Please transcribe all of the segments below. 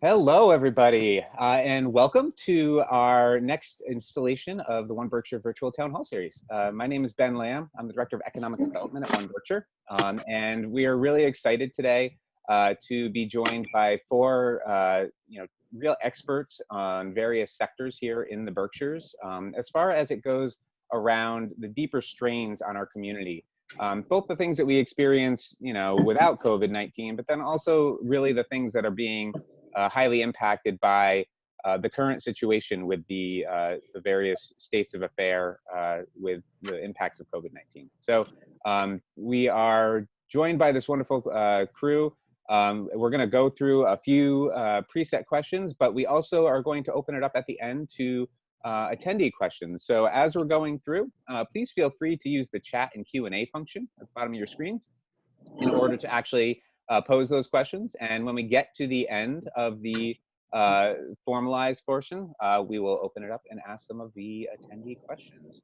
Hello, everybody, and welcome to our next installation of the 1Berkshire Virtual Town Hall Series. My name is Ben Lamb. I'm the Director of Economic Development at 1Berkshire, and we are really excited today to be joined by four real experts on various sectors here in the Berkshires, as far as it goes around the deeper strains on our community. Both the things that we experience, without COVID-19, but then also really the things that are being highly impacted by the current situation with the various states of affair with the impacts of COVID-19. So we are joined by this wonderful crew. We're going to go through a few preset questions, but we also are going to open it up at the end to attendee questions. So as we're going through, please feel free to use the chat and Q&A function at the bottom of your screens in order to actually pose those questions. And when we get to the end of the formalized portion, we will open it up and ask some of the attendee questions.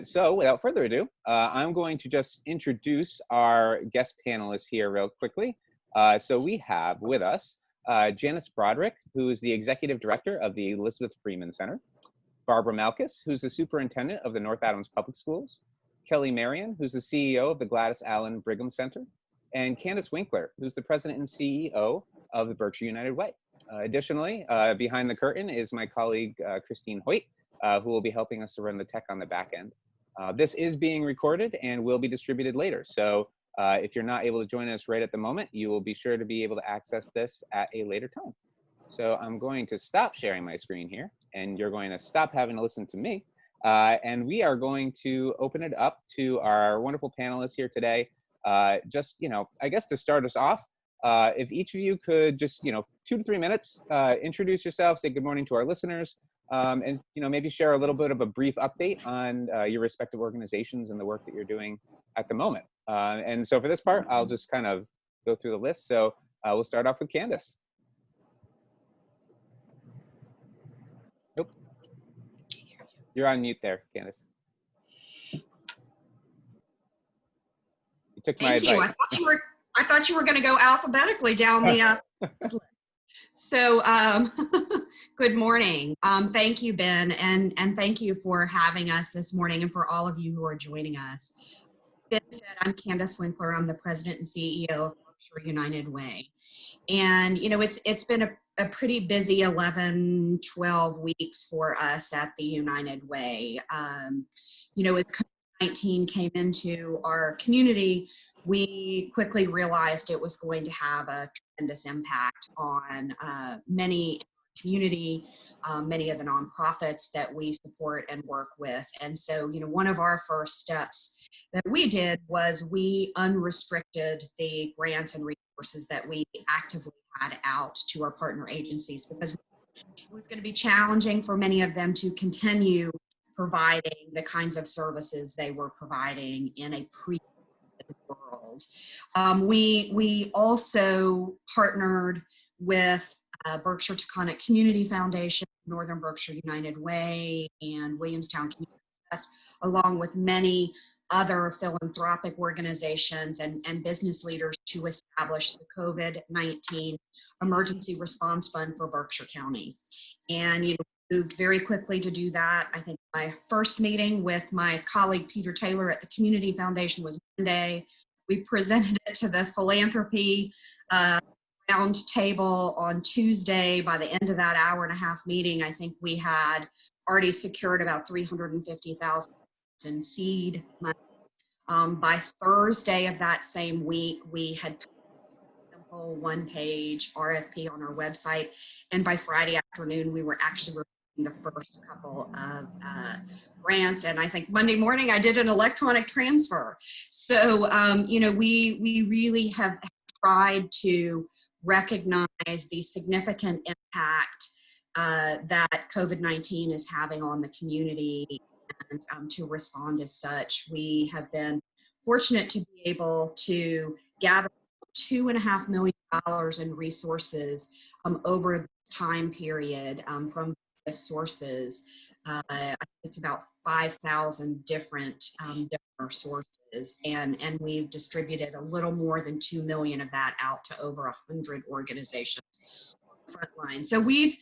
So without further ado, I'm going to just introduce our guest panelists here real quickly. So we have with us Janis Broderick, who is the Executive Director of the Elizabeth Freeman Center, Barbara Malkas, who's the Superintendent of the North Adams Public Schools, Kelly Marion, who's the CEO of the Gladys Allen Brigham Center, and Candace Winkler, who's the President and CEO of the Berkshire United Way. Additionally, behind the curtain is my colleague, Christine Hoyt, who will be helping us to run the tech on the back end. This is being recorded and will be distributed later. So if you're not able to join us right at the moment, you will be sure to be able to access this at a later time. So I'm going to stop sharing my screen here, and you're going to stop having to listen to me. And we are going to open it up to our wonderful panelists here today. Just, I guess to start us off, if each of you could just, 2 to 3 minutes, introduce yourself, say good morning to our listeners, and, maybe share a little bit of a brief update on your respective organizations and the work that you're doing at the moment. And so for this part, I'll just kind of go through the list. So we'll start off with Candace. Nope. You're on mute there, Candace. Took my advice. I thought you were going to go alphabetically down the list. So good morning. Thank you, Ben, and thank you for having us this morning, and for all of you who are joining us. Ben said, I'm Candace Winkler. I'm the President and CEO of Berkshire United Way. And it's been a pretty busy 11, 12 weeks for us at the United Way. As COVID-19 came into our community, we quickly realized it was going to have a tremendous impact on many community, many of the nonprofits that we support and work with. And so, one of our first steps that we did was we unrestricted the grants and resources that we actively had out to our partner agencies, because it was going to be challenging for many of them to continue providing the kinds of services they were providing in a world. We also partnered with Berkshire Taconic Community Foundation, Northern Berkshire United Way, and Williamstown Community Trust, along with many other philanthropic organizations and business leaders, to establish the COVID-19 Emergency Response Fund for Berkshire County. And moved very quickly to do that. I think my first meeting with my colleague Peter Taylor at the Community Foundation was Monday. We presented it to the philanthropy round table on Tuesday. By the end of that hour-and-a-half meeting, I think we had already secured about $350,000 in seed money. By Thursday of that same week, we had simple one-page RFP on our website, and by Friday afternoon, we were actually the first couple of grants, and I think Monday morning I did an electronic transfer. So we really have tried to recognize the significant impact that COVID-19 is having on the community, and to respond as such. We have been fortunate to be able to gather $2.5 million in resources over this time period from sources. I think it's about 5,000 different donor sources, and we've distributed a little more than 2 million of that out to over 100 organizations front line. So we've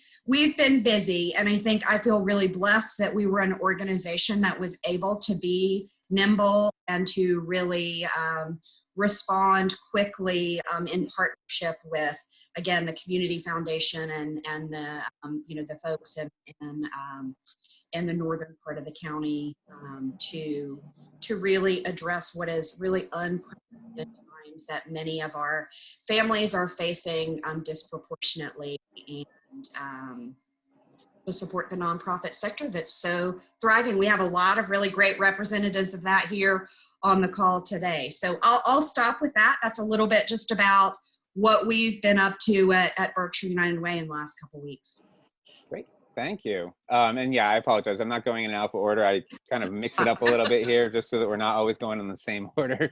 been busy, and I feel really blessed that we were an organization that was able to be nimble and to really respond quickly in partnership with, again, the Community Foundation and the the folks in the northern part of the county to really address what is really unprecedented times that many of our families are facing disproportionately, and to support the nonprofit sector that's so thriving. We have a lot of really great representatives of that here on the call today. So I'll stop with that. That's a little bit just about what we've been up to at Berkshire United Way in the last couple of weeks. Great, thank you. And yeah, I apologize. I'm not going in alpha order. I kind of mix it up a little bit here just so that we're not always going in the same order.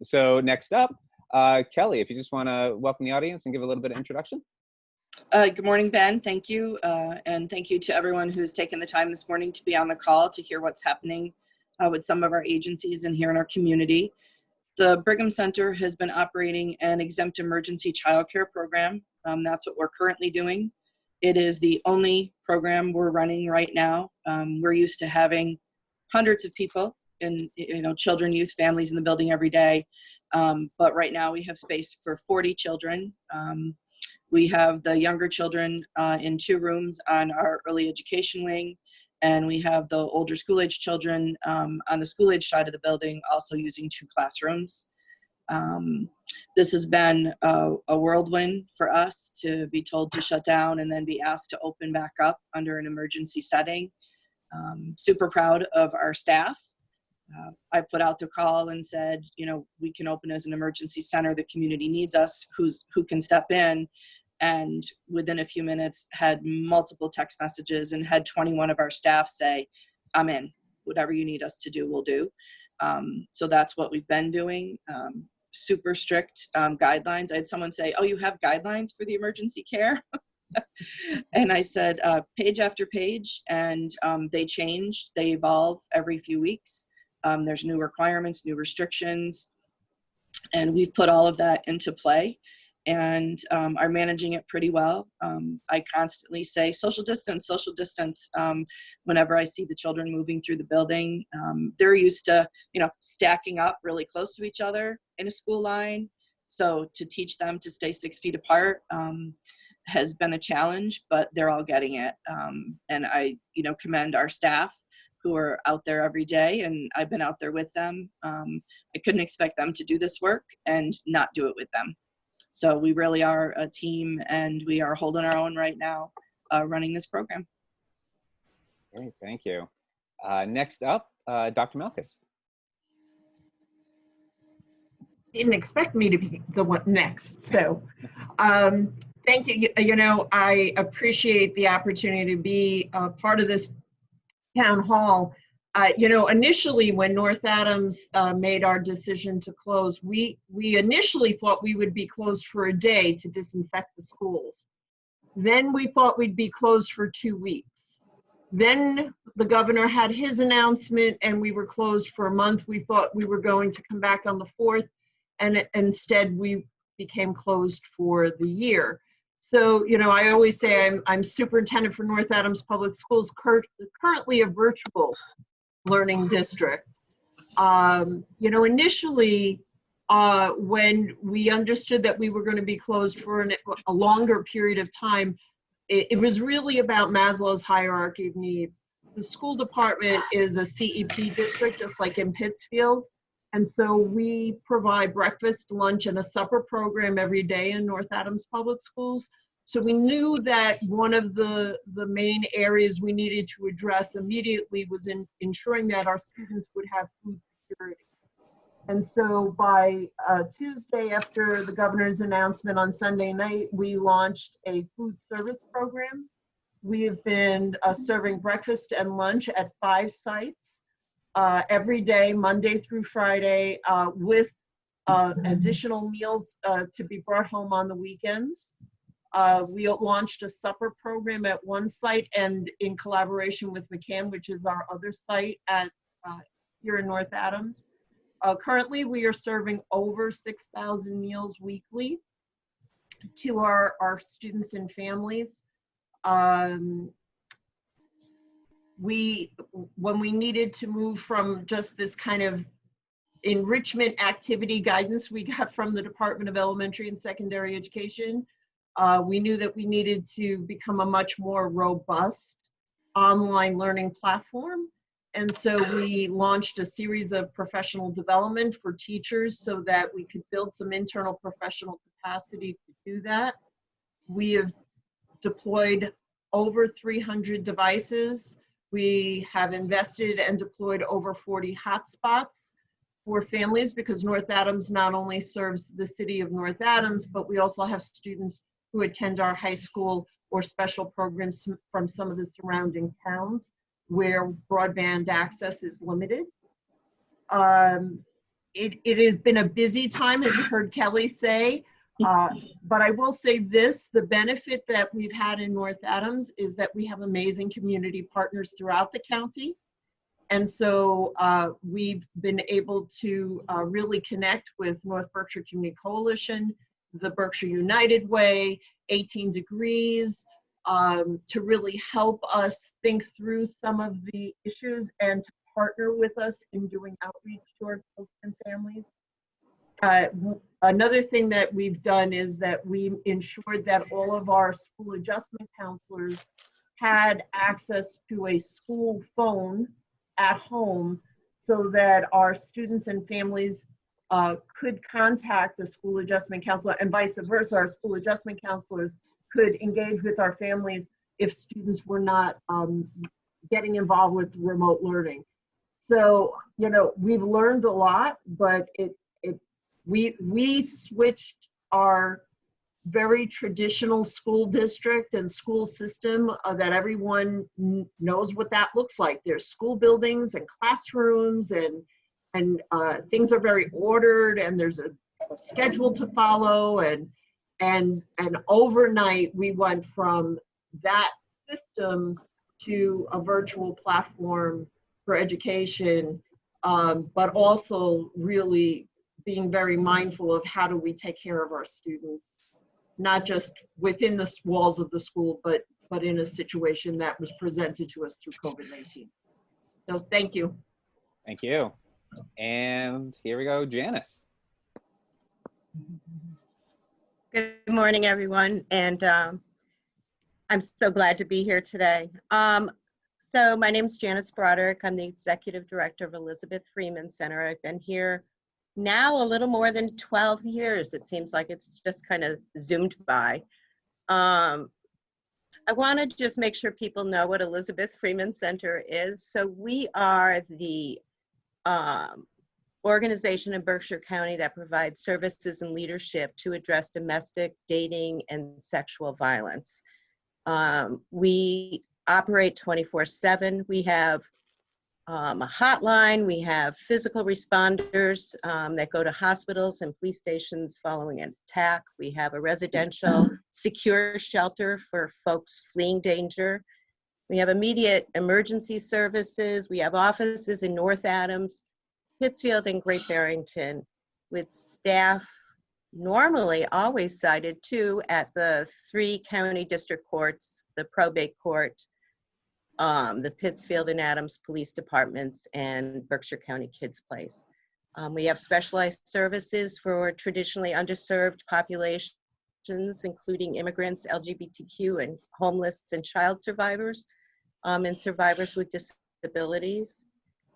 So next up, Kelly, if you just want to welcome the audience and give a little bit of introduction. Good morning, Ben. Thank you. And thank you to everyone who's taken the time this morning to be on the call to hear what's happening with some of our agencies and here in our community. The Brigham Center has been operating an exempt emergency childcare program. That's what we're currently doing. It is the only program we're running right now. We're used to having hundreds of people and children, youth, families in the building every day. But right now we have space for 40 children. We have the younger children in 2 rooms on our early education wing, and we have the older school-age children on the school-age side of the building, also using 2 classrooms. This has been a whirlwind for us to be told to shut down and then be asked to open back up under an emergency setting. Super proud of our staff. I put out the call and said, we can open as an emergency center. The community needs us. Who can step in? And within a few minutes had multiple text messages and had 21 of our staff say, I'm in. Whatever you need us to do, we'll do. So that's what we've been doing. Super strict guidelines. I had someone say, oh, you have guidelines for the emergency care? And I said, page after page, and they change, they evolve every few weeks. There's new requirements, new restrictions, and we've put all of that into play and are managing it pretty well. I constantly say social distance, whenever I see the children moving through the building. They're used to, stacking up really close to each other in a school line. So to teach them to stay 6 feet apart has been a challenge, but they're all getting it. And I, commend our staff who are out there every day, and I've been out there with them. I couldn't expect them to do this work and not do it with them. So we really are a team, and we are holding our own right now, running this program. Great, thank you. Next up, Dr. Malkas. Didn't expect me to be the one next, so thank you. I appreciate the opportunity to be part of this town hall. Initially when North Adams made our decision to close, we initially thought we would be closed for a day to disinfect the schools. Then we thought we'd be closed for 2 weeks. Then the governor had his announcement and we were closed for a month. We thought we were going to come back on the 4th, and instead we became closed for the year. So, I always say I'm superintendent for North Adams Public Schools, currently a virtual learning district. Initially, when we understood that we were going to be closed for a longer period of time, it was really about Maslow's hierarchy of needs. The school department is a CEP district, just like in Pittsfield. And so we provide breakfast, lunch, and a supper program every day in North Adams Public Schools. So we knew that one of the main areas we needed to address immediately was in ensuring that our students would have food security. And so by Tuesday, after the governor's announcement on Sunday night, we launched a food service program. We have been serving breakfast and lunch at 5 sites every day, Monday through Friday, with additional meals to be brought home on the weekends. We launched a supper program at one site, and in collaboration with McCann, which is our other site at here in North Adams. Currently, we are serving over 6,000 meals weekly. to our students and families. When we needed to move from just this kind of enrichment activity guidance we got from the Department of Elementary and Secondary Education, we knew that we needed to become a much more robust online learning platform. And so we launched a series of professional development for teachers so that we could build some internal professional capacity to do that. We have deployed over 300 devices. We have invested and deployed over 40 hotspots for families, because North Adams not only serves the city of North Adams, but we also have students who attend our high school or special programs from some of the surrounding towns where broadband access is limited. It has been a busy time, as you heard Kelly say, but I will say this, the benefit that we've had in North Adams is that we have amazing community partners throughout the county. And so we've been able to really connect with North Berkshire Community Coalition, the Berkshire United Way, 18 Degrees, to really help us think through some of the issues and to partner with us in doing outreach to our children and families. Another thing that we've done is that we ensured that all of our school adjustment counselors had access to a school phone at home so that our students and families could contact a school adjustment counselor, and vice versa, our school adjustment counselors could engage with our families if students were not getting involved with remote learning. So, you know, we've learned a lot, but we switched our very traditional school district and school system that everyone knows what that looks like. There's school buildings and classrooms and things are very ordered, and there's a schedule to follow, and overnight we went from that system to a virtual platform for education, but also really being very mindful of how do we take care of our students, not just within the walls of the school, but in a situation that was presented to us through COVID-19. So thank you. Thank you. And here we go, Janis. Good morning, everyone, and I'm so glad to be here today. So my name is Janis Broderick. I'm the Executive Director of Elizabeth Freeman Center. I've been here now a little more than 12 years. It seems like it's just kind of zoomed by. I want to just make sure people know what Elizabeth Freeman Center is. So we are the organization in Berkshire County that provides services and leadership to address domestic, dating, and sexual violence. We operate 24/7. We have a hotline. We have physical responders that go to hospitals and police stations following an attack. We have a residential secure shelter for folks fleeing danger. We have immediate emergency services. We have offices in North Adams, Pittsfield, and Great Barrington, with staff normally always cited too at the 3 county district courts, the probate court, the Pittsfield and Adams police departments, and Berkshire County Kids Place. We have specialized services for traditionally underserved populations, including immigrants, LGBTQ, and homeless and child survivors, and survivors with disabilities.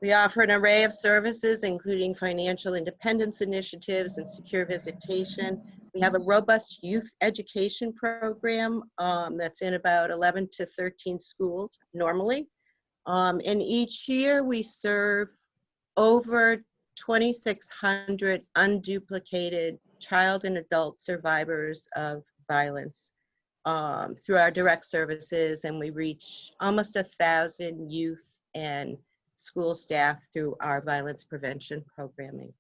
We offer an array of services, including financial independence initiatives and secure visitation. We have a robust youth education program that's in about 11 to 13 schools normally. And each year we serve over 2,600 unduplicated child and adult survivors of violence through our direct services, and we reach almost 1,000 youth and school staff through our violence prevention programming.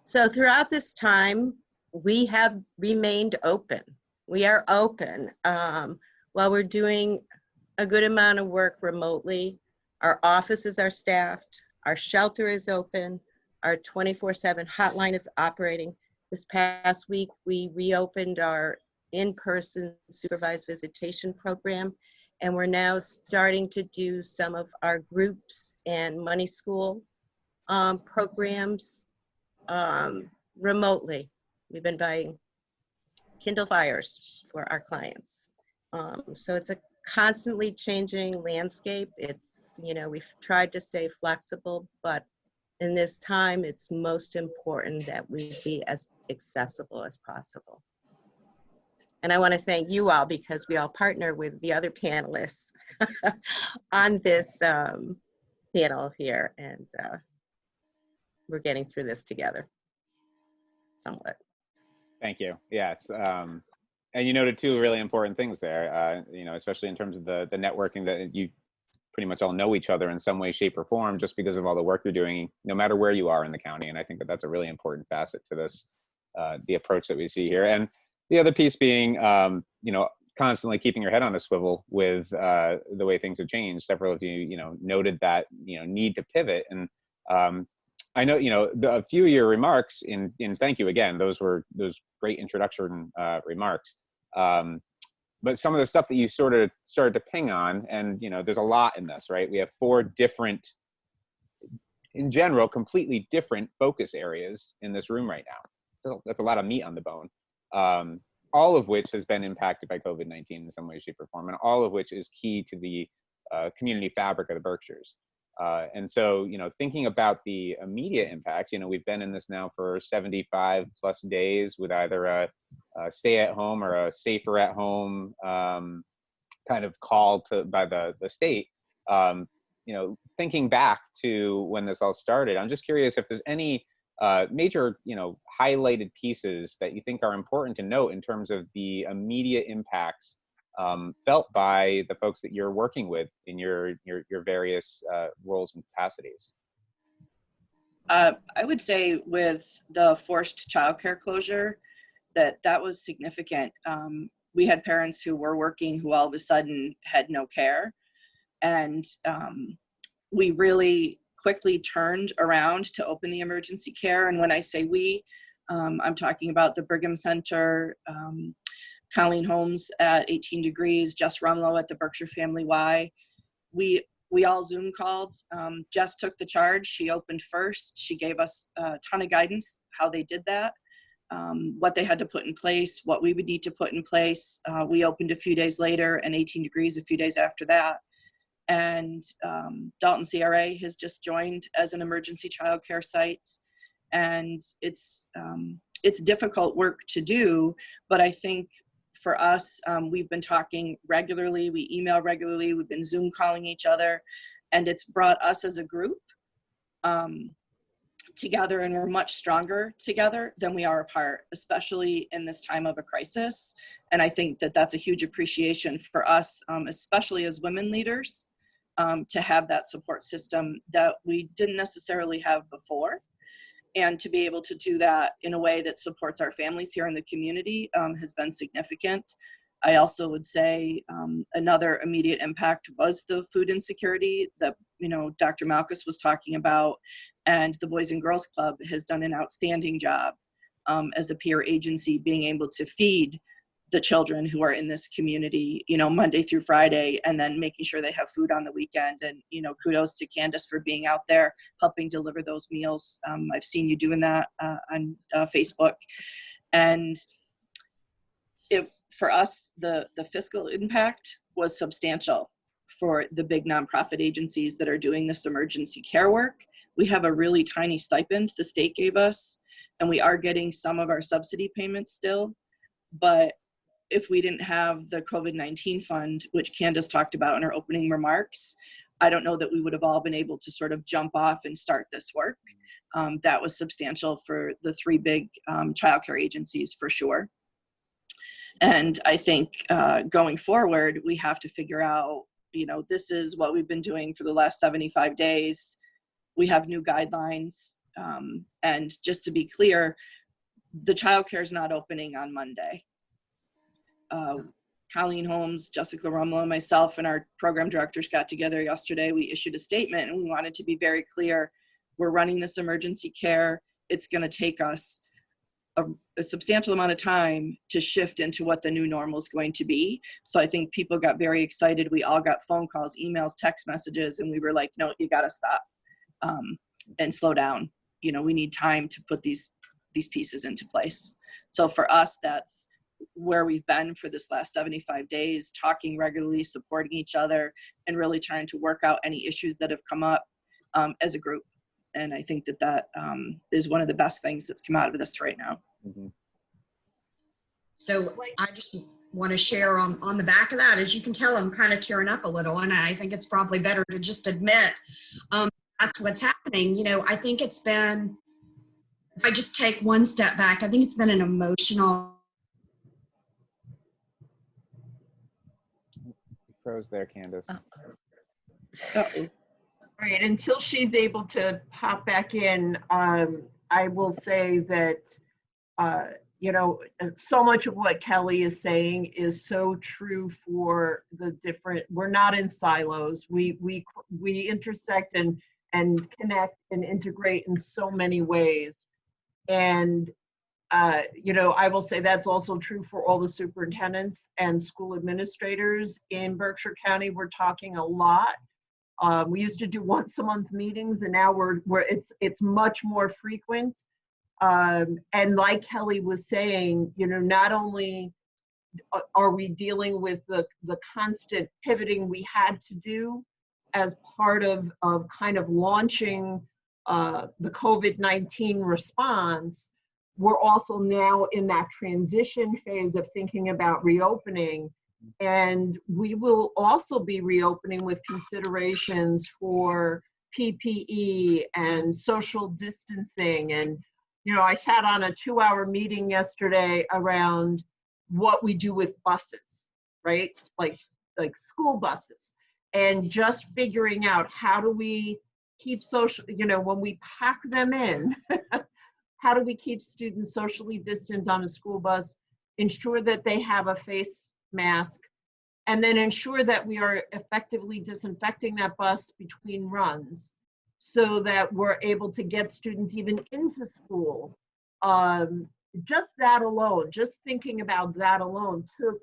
So throughout this time, we have remained open. We are open while we're doing a good amount of work remotely. Our offices are staffed, our shelter is open, our 24/7 hotline is operating. This past week, we reopened our in-person supervised visitation program, and we're now starting to do some of our groups and money school programs remotely. We've been buying Kindle Fires for our clients. So it's a constantly changing landscape. It's, you know, we've tried to stay flexible, but in this time, it's most important that we be as accessible as possible. And I want to thank you all because we all partner with the other panelists on this panel here, and we're getting through this together somewhat. Thank you. Yes. And you noted two really important things there, you know, especially in terms of the networking, that you pretty much all know each other in some way, shape, or form just because of all the work you're doing, no matter where you are in the county. And I think that that's a really important facet to this, the approach that we see here. And the other piece being, you know, constantly keeping your head on a swivel with the way things have changed. Several of you, you know, noted that, you know, need to pivot. And I know, you know, a few of your remarks in thank you again, those were those great introduction remarks. But some of the stuff that you sort of started to ping on, and, you know, there's a lot in this, right? We have 4 different, in general, completely different focus areas in this room right now. So that's a lot of meat on the bone, all of which has been impacted by COVID-19 in some way, shape, or form, and all of which is key to the community fabric of the Berkshires. And so, you know, thinking about the immediate impacts, you know, we've been in this now for 75 plus days with either a stay at home or a safer at home kind of call by the state. You know, thinking back to when this all started, I'm just curious if there's any major, you know, highlighted pieces that you think are important to note in terms of the immediate impacts felt by the folks that you're working with in your various roles and capacities. I would say with the forced childcare closure, that was significant. We had parents who were working who all of a sudden had no care. And we really quickly turned around to open the emergency care. And when I say we, I'm talking about the Brigham Center, Colleen Holmes at 18 Degrees, Jess Rumlow at the Berkshire Family Y. We all Zoom called. Jess took the charge. She opened first. She gave us a ton of guidance how they did that, what they had to put in place, what we would need to put in place. We opened a few days later, and 18 Degrees a few days after that. And Dalton CRA has just joined as an emergency childcare site. And it's difficult work to do, but I think for us, we've been talking regularly, we email regularly, we've been Zoom calling each other, and it's brought us as a group together, and we're much stronger together than we are apart, especially in this time of a crisis. And I think that that's a huge appreciation for us, especially as women leaders, to have that support system that we didn't necessarily have before. And to be able to do that in a way that supports our families here in the community has been significant. I also would say another immediate impact was the food insecurity that, you know, Dr. Malkas was talking about, and the Boys and Girls Club has done an outstanding job as a peer agency, being able to feed the children who are in this community, you know, Monday through Friday, and then making sure they have food on the weekend. And, you know, kudos to Candace for being out there helping deliver those meals. I've seen you doing that on Facebook. And for us, the fiscal impact was substantial for the big nonprofit agencies that are doing this emergency care work. We have a really tiny stipend the state gave us, and we are getting some of our subsidy payments still. But if we didn't have the COVID-19 fund, which Candace talked about in her opening remarks, I don't know that we would have all been able to sort of jump off and start this work. That was substantial for the 3 big childcare agencies for sure. And I think going forward, we have to figure out, you know, this is what we've been doing for the last 75 days. We have new guidelines. And just to be clear, the childcare is not opening on Monday. Colleen Holmes, Jessica Rumlow, and myself and our program directors got together yesterday. We issued a statement, and we wanted to be very clear. We're running this emergency care. It's going to take us a substantial amount of time to shift into what the new normal is going to be. So I think people got very excited. We all got phone calls, emails, text messages, and we were like, no, you got to stop and slow down. You know, we need time to put these pieces into place. So for us, that's where we've been for this last 75 days, talking regularly, supporting each other, and really trying to work out any issues that have come up as a group. And I think that is one of the best things that's come out of this right now. Mm-hmm. So I just want to share on the back of that. As you can tell, I'm kind of tearing up a little, and I think it's probably better to just admit that's what's happening. You know, I think it's been, if I just take one step back, I think it's been an emotional. You froze there, Candace. Uh-oh. All right, until she's able to pop back in, I will say that, you know, so much of what Kelly is saying is so true for the different, we're not in silos. We intersect and connect and integrate in so many ways. And, you know, I will say that's also true for all the superintendents and school administrators in Berkshire County. We're talking a lot. We used to do once a month meetings, and now it's much more frequent. And like Kelly was saying, you know, not only are we dealing with the constant pivoting we had to do as part of kind of launching the COVID-19 response, we're also now in that transition phase of thinking about reopening. And we will also be reopening with considerations for PPE and social distancing. And, you know, I sat on a 2-hour meeting yesterday around what we do with buses, right? Like school buses, and just figuring out how do we keep social, you know, when we pack them in, how do we keep students socially distant on a school bus, ensure that they have a face mask, and then ensure that we are effectively disinfecting that bus between runs so that we're able to get students even into school. Just that alone, just thinking about that alone took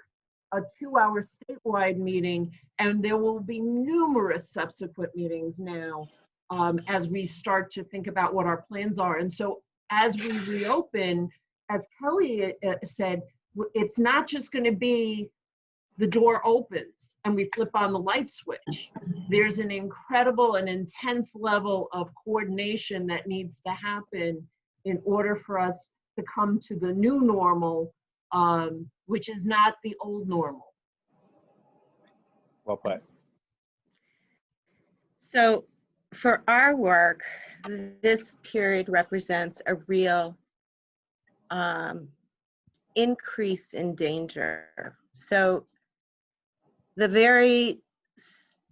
a 2-hour statewide meeting, and there will be numerous subsequent meetings now as we start to think about what our plans are. And so as we reopen, as Kelly said, it's not just going to be the door opens and we flip on the light switch. There's an incredible and intense level of coordination that needs to happen in order for us to come to the new normal, which is not the old normal. Well put. So for our work, this period represents a real increase in danger. So the very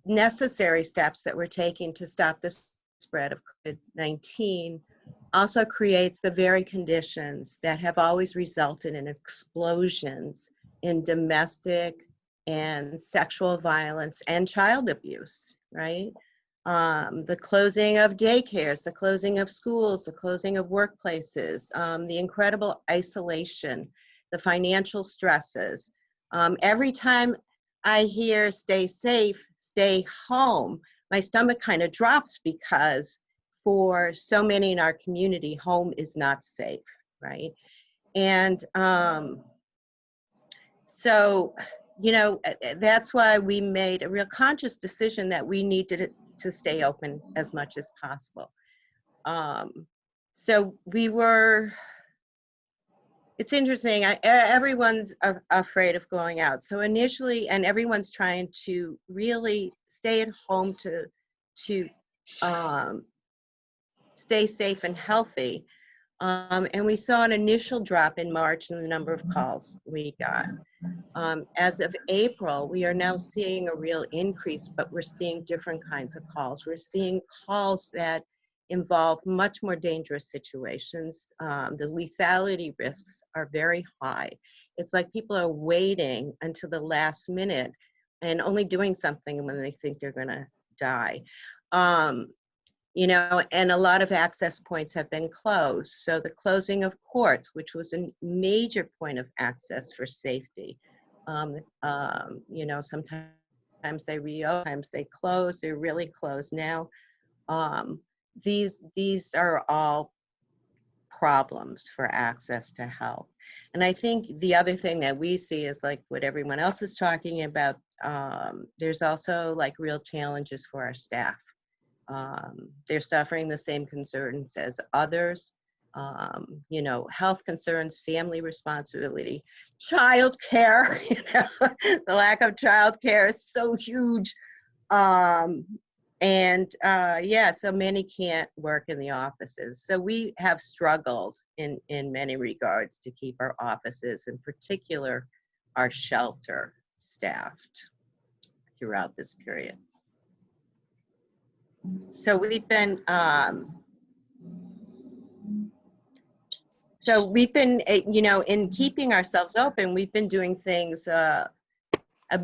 necessary steps that we're taking to stop the spread of COVID-19 also creates the very conditions that have always resulted in explosions in domestic and sexual violence and child abuse, right? The closing of daycares, the closing of schools, the closing of workplaces, the incredible isolation, the financial stresses. Every time I hear stay safe, stay home, my stomach kind of drops, because for so many in our community, home is not safe, right? And so, you know, that's why we made a real conscious decision that we needed to stay open as much as possible. So we were, it's interesting, everyone's afraid of going out. So initially, and everyone's trying to really stay at home to stay safe and healthy. And we saw an initial drop in March in the number of calls we got. As of April, we are now seeing a real increase, but we're seeing different kinds of calls. We're seeing calls that involve much more dangerous situations. The lethality risks are very high. It's like people are waiting until the last minute and only doing something when they think they're gonna die. and a lot of access points have been closed. So the closing of courts, which was a major point of access for safety, sometimes they reopen, sometimes they close, they're really closed now. These are all problems for access to health. And I think the other thing that we see is like what everyone else is talking about. There's also like real challenges for our staff. They're suffering the same concerns as others. Health concerns, family responsibility, childcare. The lack of childcare is so huge. So many can't work in the offices. So we have struggled in many regards to keep our offices, in particular our shelter, staffed throughout this period. So we've been in keeping ourselves open, we've been doing things a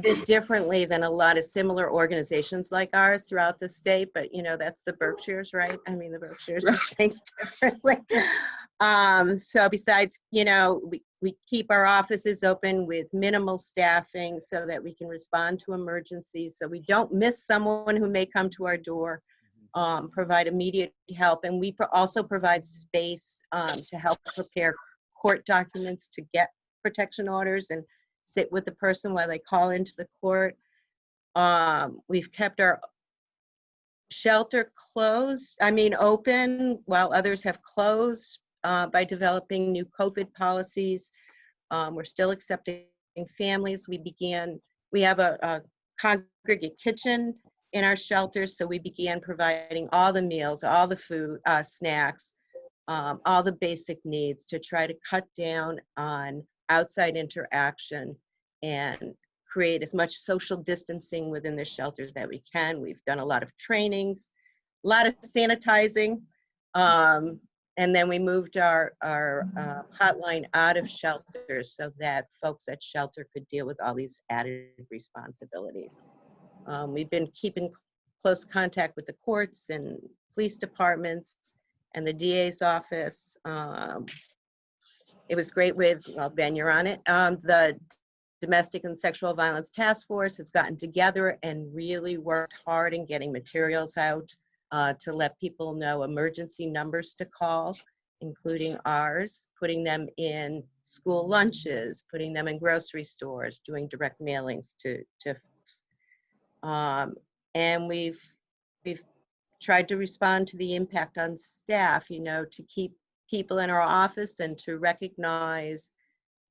bit differently than a lot of similar organizations like ours throughout the state, but that's the Berkshires, right? I mean, the Berkshires do things differently. So besides, we keep our offices open with minimal staffing so that we can respond to emergencies, so we don't miss someone who may come to our door, provide immediate help, and we also provide space to help prepare court documents to get protection orders and sit with the person while they call into the court. We've kept our shelter open while others have closed by developing new COVID policies. We're still accepting families. We have a congregate kitchen in our shelters, so we began providing all the meals, all the food, snacks, all the basic needs to try to cut down on outside interaction and create as much social distancing within the shelters that we can. We've done a lot of trainings, a lot of sanitizing, and then we moved our hotline out of shelters so that folks at shelter could deal with all these added responsibilities. We've been keeping close contact with the courts and police departments and the DA's office. It was great with, well, Ben, you're on it. The Domestic and Sexual Violence Task Force has gotten together and really worked hard in getting materials out to let people know emergency numbers to call, including ours, putting them in school lunches, putting them in grocery stores, doing direct mailings to folks. And we've tried to respond to the impact on staff, to keep people in our office and to recognize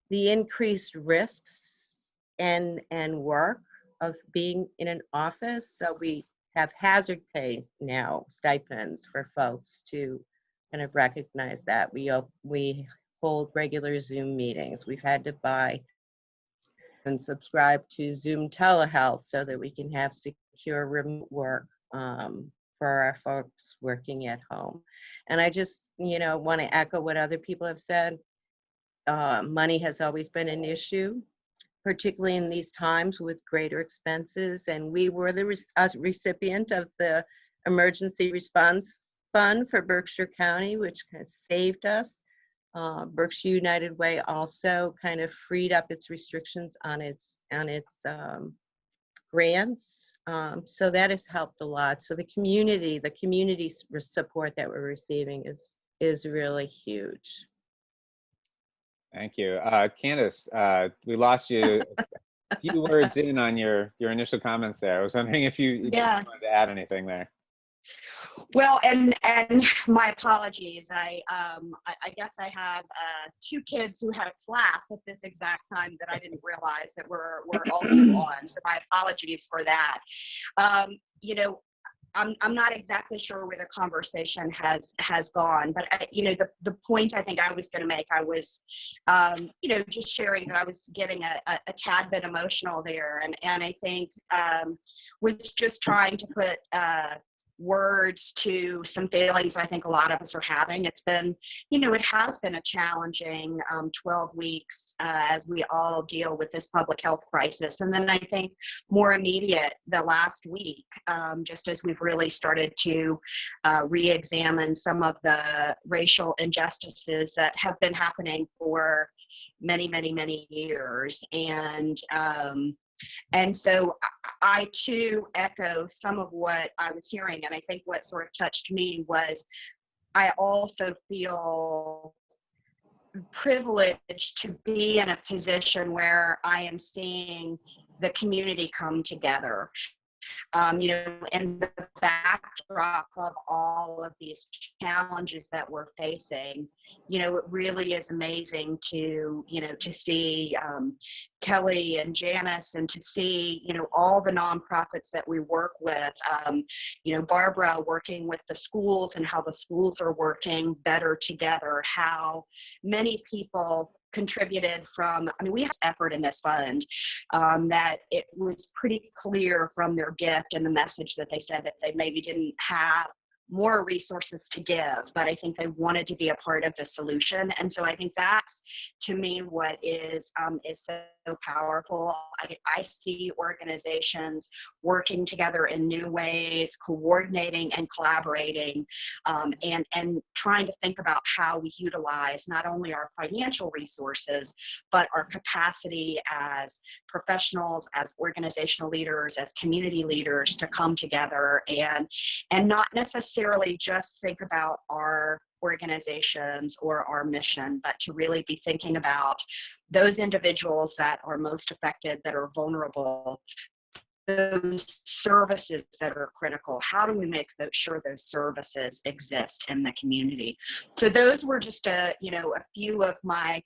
the increased risks and work of being in an office. So we have hazard pay now, stipends for folks to kind of recognize that. We hold regular Zoom meetings. We've had to buy and subscribe to Zoom telehealth so that we can have secure remote work for our folks working at home. And I just, want to echo what other people have said. Money has always been an issue, particularly in these times with greater expenses. And we were the recipient of the Emergency Response Fund for Berkshire County, which kind of saved us. Berkshire United Way also kind of freed up its restrictions on its grants. So that has helped a lot. So the community support that we're receiving is really huge. Thank you. Candace, we lost you a few words in on your initial comments there. I was wondering if you wanted to add anything there. Well, and my apologies. I guess I have two kids who had a class at this exact time that I didn't realize that we're also on. So my apologies for that. I'm not exactly sure where the conversation has gone, but the point I think I was going to make, I was, just sharing that I was getting a tad bit emotional there, and I think was just trying to put words to some feelings I think a lot of us are having. It's been, it has been a challenging 12 weeks as we all deal with this public health crisis. And then I think more immediate, the last week, just as we've really started to re-examine some of the racial injustices that have been happening for many, many, many years. And so I too echo some of what I was hearing. And I think what sort of touched me was I also feel privileged to be in a position where I am seeing the community come together. In the backdrop of all of these challenges that we're facing, it really is amazing to see Kelly and Janis, and to see, all the nonprofits that we work with, Barbara working with the schools and how the schools are working better together, how many people contributed from, we have effort in this fund that it was pretty clear from their gift and the message that they said that they maybe didn't have more resources to give, but I think they wanted to be a part of the solution. And so I think that's, to me, what is so powerful. I see organizations working together in new ways, coordinating and collaborating, and trying to think about how we utilize not only our financial resources, but our capacity as professionals, as organizational leaders, as community leaders to come together and not necessarily just think about our organizations or our mission, but to really be thinking about those individuals that are most affected, that are vulnerable, those services that are critical. How do we make sure those services exist in the community? So those were just a few of my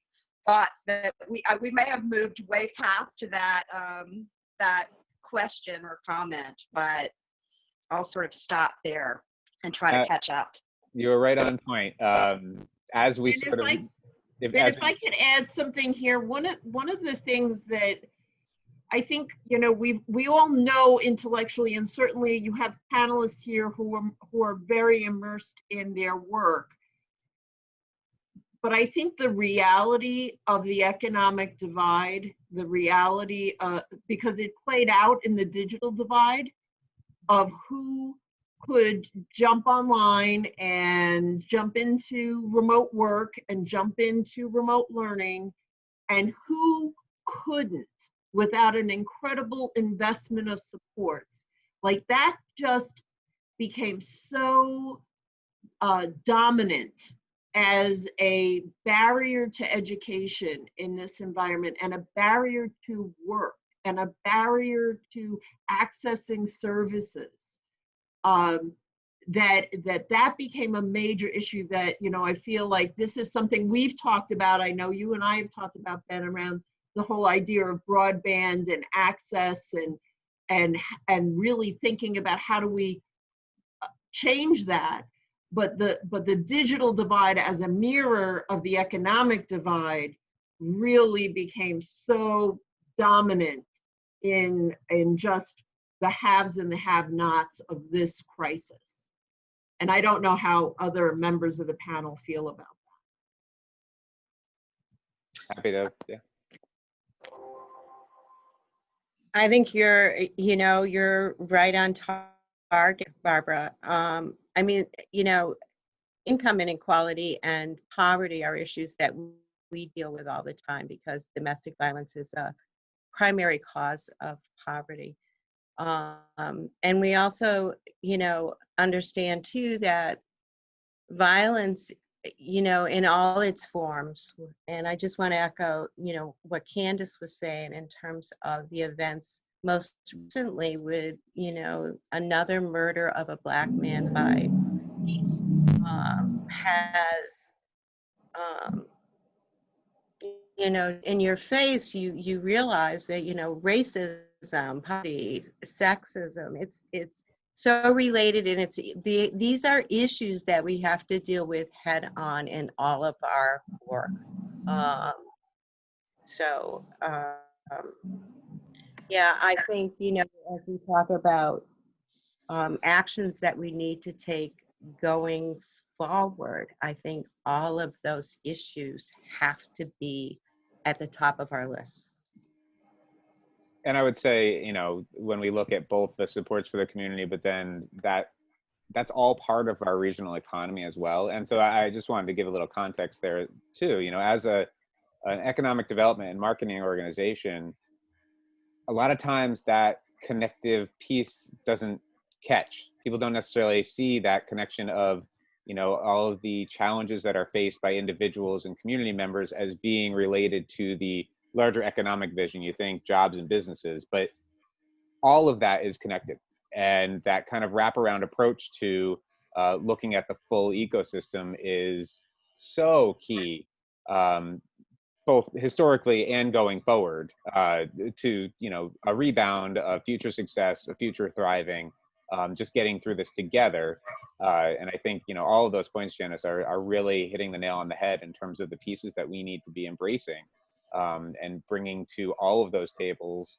thoughts that we may have moved way past that question or comment, but I'll sort of stop there and try to catch up. You were right on point. As we sort of, if I could add something here, one of the things that I think we all know intellectually, and certainly you have panelists here who are very immersed in their work. But I think the reality of the economic divide, the reality because it played out in the digital divide of who could jump online and jump into remote work and jump into remote learning, and who couldn't without an incredible investment of supports. Like that just became so dominant as a barrier to education in this environment, and a barrier to work, and a barrier to accessing services. That became a major issue that, I feel like this is something we've talked about. I know you and I have talked about, Ben, around the whole idea of broadband and access and really thinking about how do we change that. But the digital divide as a mirror of the economic divide really became so dominant in just the haves and the have-nots of this crisis. And I don't know how other members of the panel feel about that. happy to, yeah. I think you're right on target, Barbara. Income inequality and poverty are issues that we deal with all the time because domestic violence is a primary cause of poverty. And we also, understand too that violence, in all its forms, and I just want to echo, what Candace was saying in terms of the events most recently with, another murder of a Black man by police has, in your face, you realize that, racism, poverty, sexism, it's so related, and these are issues that we have to deal with head on in all of our work. Yeah, I think, as we talk about actions that we need to take going forward, I think all of those issues have to be at the top of our list. And I would say, you know, when we look at both the supports for the community, but then that's all part of our regional economy as well. And so I just wanted to give a little context there too. You know, as an economic development and marketing organization, a lot of times that connective piece doesn't catch. People don't necessarily see that connection of, you know, all of the challenges that are faced by individuals and community members as being related to the larger economic vision. You think jobs and businesses, but all of that is connected. And that kind of wraparound approach to looking at the full ecosystem is so key, both historically and going forward, to, you know, a rebound, a future success, a future thriving, just getting through this together. And I think, you know, all of those points, Janis, are really hitting the nail on the head in terms of the pieces that we need to be embracing and bringing to all of those tables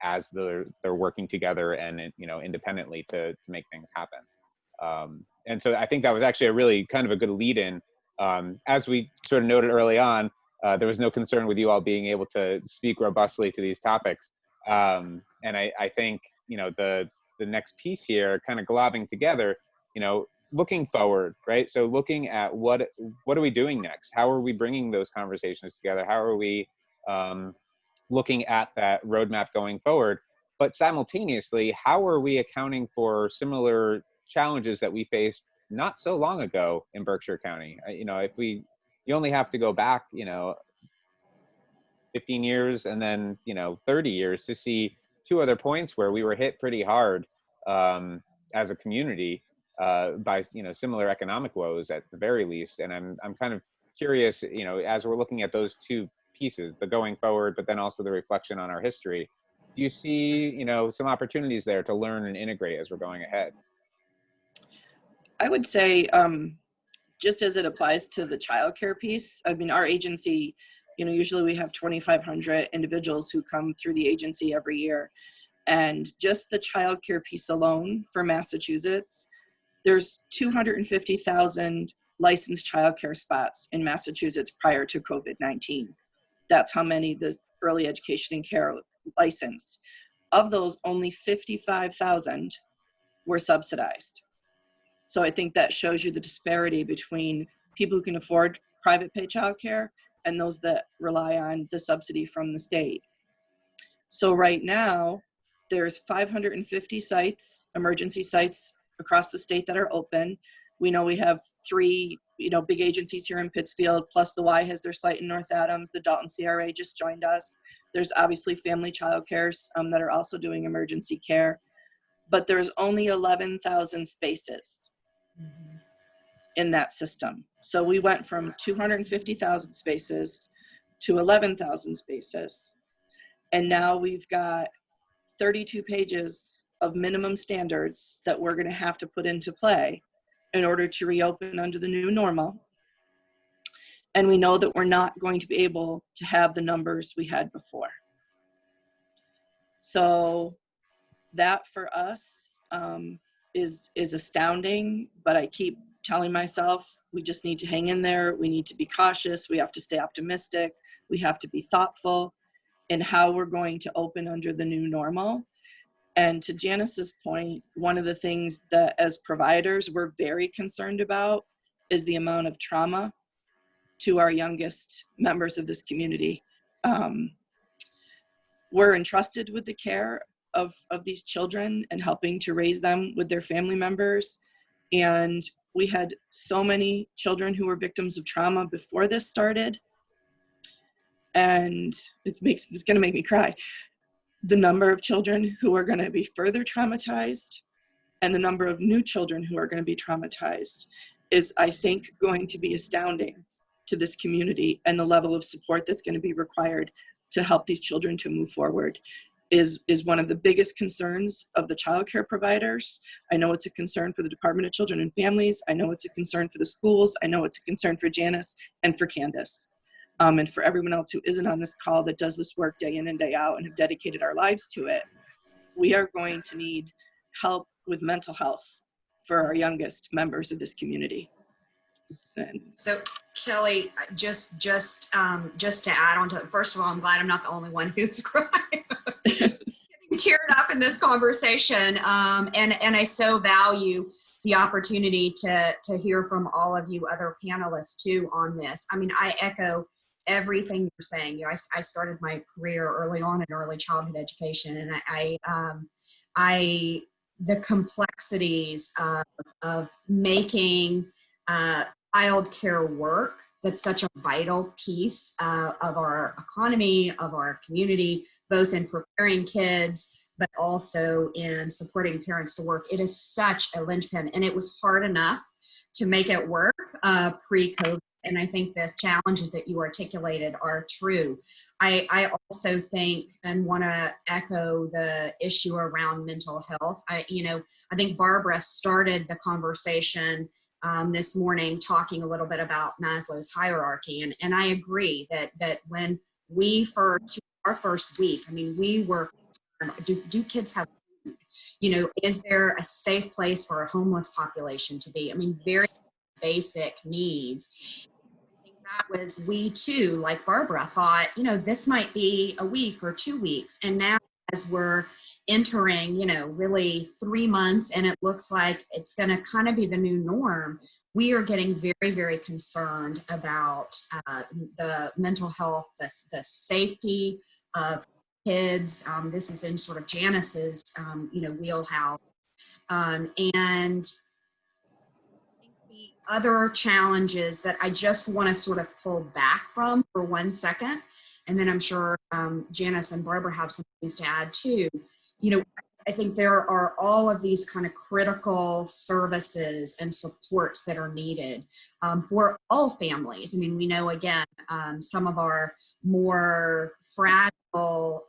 as they're working together and, you know, independently to make things happen. And so I think that was actually a really kind of a good lead in. As we sort of noted early on, there was no concern with you all being able to speak robustly to these topics. And I think, you know, the next piece here, kind of globbing together, you know, looking forward, right? So looking at what are we doing next? How are we bringing those conversations together? How are we looking at that roadmap going forward? But simultaneously, how are we accounting for similar challenges that we faced not so long ago in Berkshire County? You know, you only have to go back, you know, 15 years and then, you know, 30 years to see two other points where we were hit pretty hard as a community by, you know, similar economic woes at the very least. And I'm kind of curious, you know, as we're looking at those two pieces, the going forward, but then also the reflection on our history, do you see, you know, some opportunities there to learn and integrate as we're going ahead? I would say, just as it applies to the childcare piece, I mean, our agency, you know, usually we have 2,500 individuals who come through the agency every year. And just the childcare piece alone for Massachusetts, there's 250,000 licensed childcare spots in Massachusetts prior to COVID-19. That's how many the early education and care licensed. Of those, only 55,000 were subsidized. So I think that shows you the disparity between people who can afford private pay childcare and those that rely on the subsidy from the state. So right now, there's 550 sites, emergency sites across the state that are open. We know we have 3, you know, big agencies here in Pittsfield, plus the Y has their site in North Adams. The Dalton CRA just joined us. There's obviously family child cares that are also doing emergency care, but there's only 11,000 spaces in that system. So we went from 250,000 spaces to 11,000 spaces. And now we've got 32 pages of minimum standards that we're going to have to put into play in order to reopen under the new normal. And we know that we're not going to be able to have the numbers we had before. So that for us is astounding, but I keep telling myself we just need to hang in there. We need to be cautious. We have to stay optimistic. We have to be thoughtful in how we're going to open under the new normal. And to Janis's point, one of the things that as providers we're very concerned about is the amount of trauma to our youngest members of this community. We're entrusted with the care of these children and helping to raise them with their family members. And we had so many children who were victims of trauma before this started. And it's going to make me cry. The number of children who are going to be further traumatized and the number of new children who are going to be traumatized is, I think, going to be astounding to this community, and the level of support that's going to be required to help these children to move forward is one of the biggest concerns of the child care providers. I know it's a concern for the Department of Children and Families. I know it's a concern for the schools. I know it's a concern for Janis and for Candace. And for everyone else who isn't on this call that does this work day in and day out and have dedicated our lives to it. We are going to need help with mental health for our youngest members of this community. And So Kelly, just to add on to it, first of all, I'm glad I'm not the only one who's crying. Getting teared up in this conversation. And I so value the opportunity to hear from all of you other panelists too on this. I mean, I echo everything you're saying. You know, I started my career early on in early childhood education, and the complexities of making child care work, that's such a vital piece of our economy, of our community, both in preparing kids, but also in supporting parents to work. It is such a linchpin, and it was hard enough to make it work pre-COVID. And I think the challenges that you articulated are true. I also think and want to echo the issue around mental health. I think Barbara started the conversation this morning talking a little bit about Maslow's hierarchy. And I agree that when our first week, I mean, we were concerned, do kids have food? You know, is there a safe place for a homeless population to be? I mean, very basic needs. That was, we too, like Barbara, thought, you know, this might be a week or 2 weeks. And now as we're entering, you know, really 3 months, and it looks like it's going to kind of be the new norm, we are getting very, very concerned about the mental health, the safety of kids. This is in sort of Janis's, wheelhouse. And other challenges that I just want to sort of pull back from for 1 second, and then I'm sure Janis and Barbara have some things to add too. You know, I think there are all of these kind of critical services and supports that are needed for all families. I mean, we know, again, some of our more fragile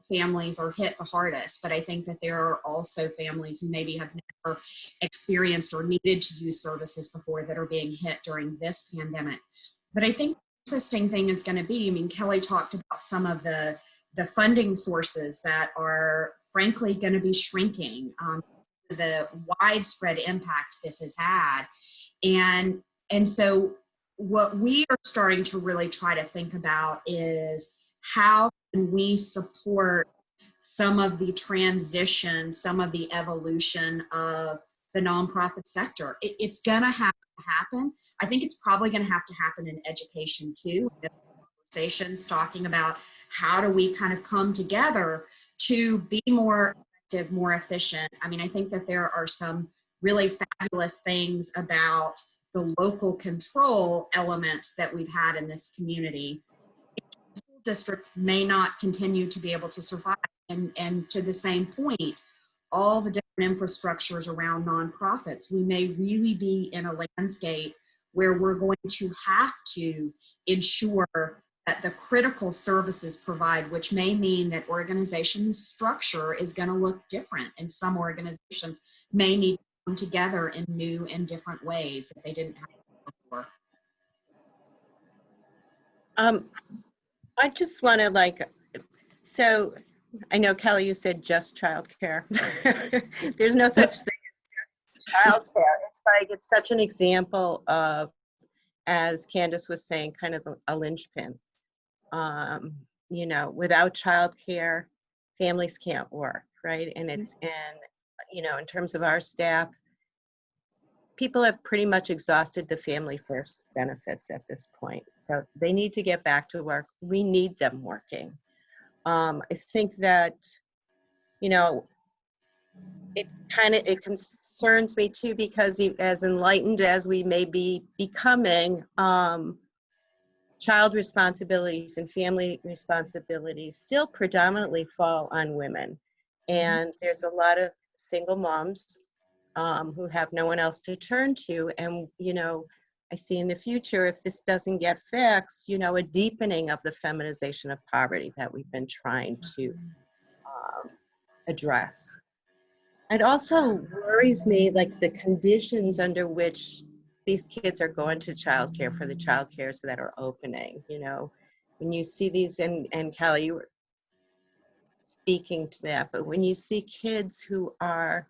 families are hit the hardest, but I think that there are also families who maybe have never experienced or needed to use services before that are being hit during this pandemic. But I think the interesting thing is going to be, I mean, Kelly talked about some of the funding sources that are frankly going to be shrinking, the widespread impact this has had. And so what we are starting to really try to think about is how can we support some of the transition, some of the evolution of the nonprofit sector. It's going to have to happen. I think it's probably going to have to happen in education too. Conversations talking about how do we kind of come together to be more effective, more efficient. I mean, I think that there are some really fabulous things about the local control element that we've had in this community. School districts may not continue to be able to survive. And to the same point, all the different infrastructures around nonprofits, we may really be in a landscape where we're going to have to ensure that the critical services provide, which may mean that organizations' structure is going to look different. And some organizations may need to come together in new and different ways that they didn't have before. I just want to so I know, Kelly, you said just childcare. There's no such thing as just childcare. It's such an example of, as Candace was saying, kind of a linchpin. Without childcare, families can't work, right? And in terms of our staff, people have pretty much exhausted the family first benefits at this point. So they need to get back to work. We need them working. I think that, it concerns me too, because as enlightened as we may be becoming, child responsibilities and family responsibilities still predominantly fall on women. And there's a lot of single moms who have no one else to turn to. And, I see in the future, if this doesn't get fixed, a deepening of the feminization of poverty that we've been trying to address. It also worries me, the conditions under which these kids are going to childcare for the childcares that are opening. When you see these, and Kelly, you were speaking to that, but when you see kids who are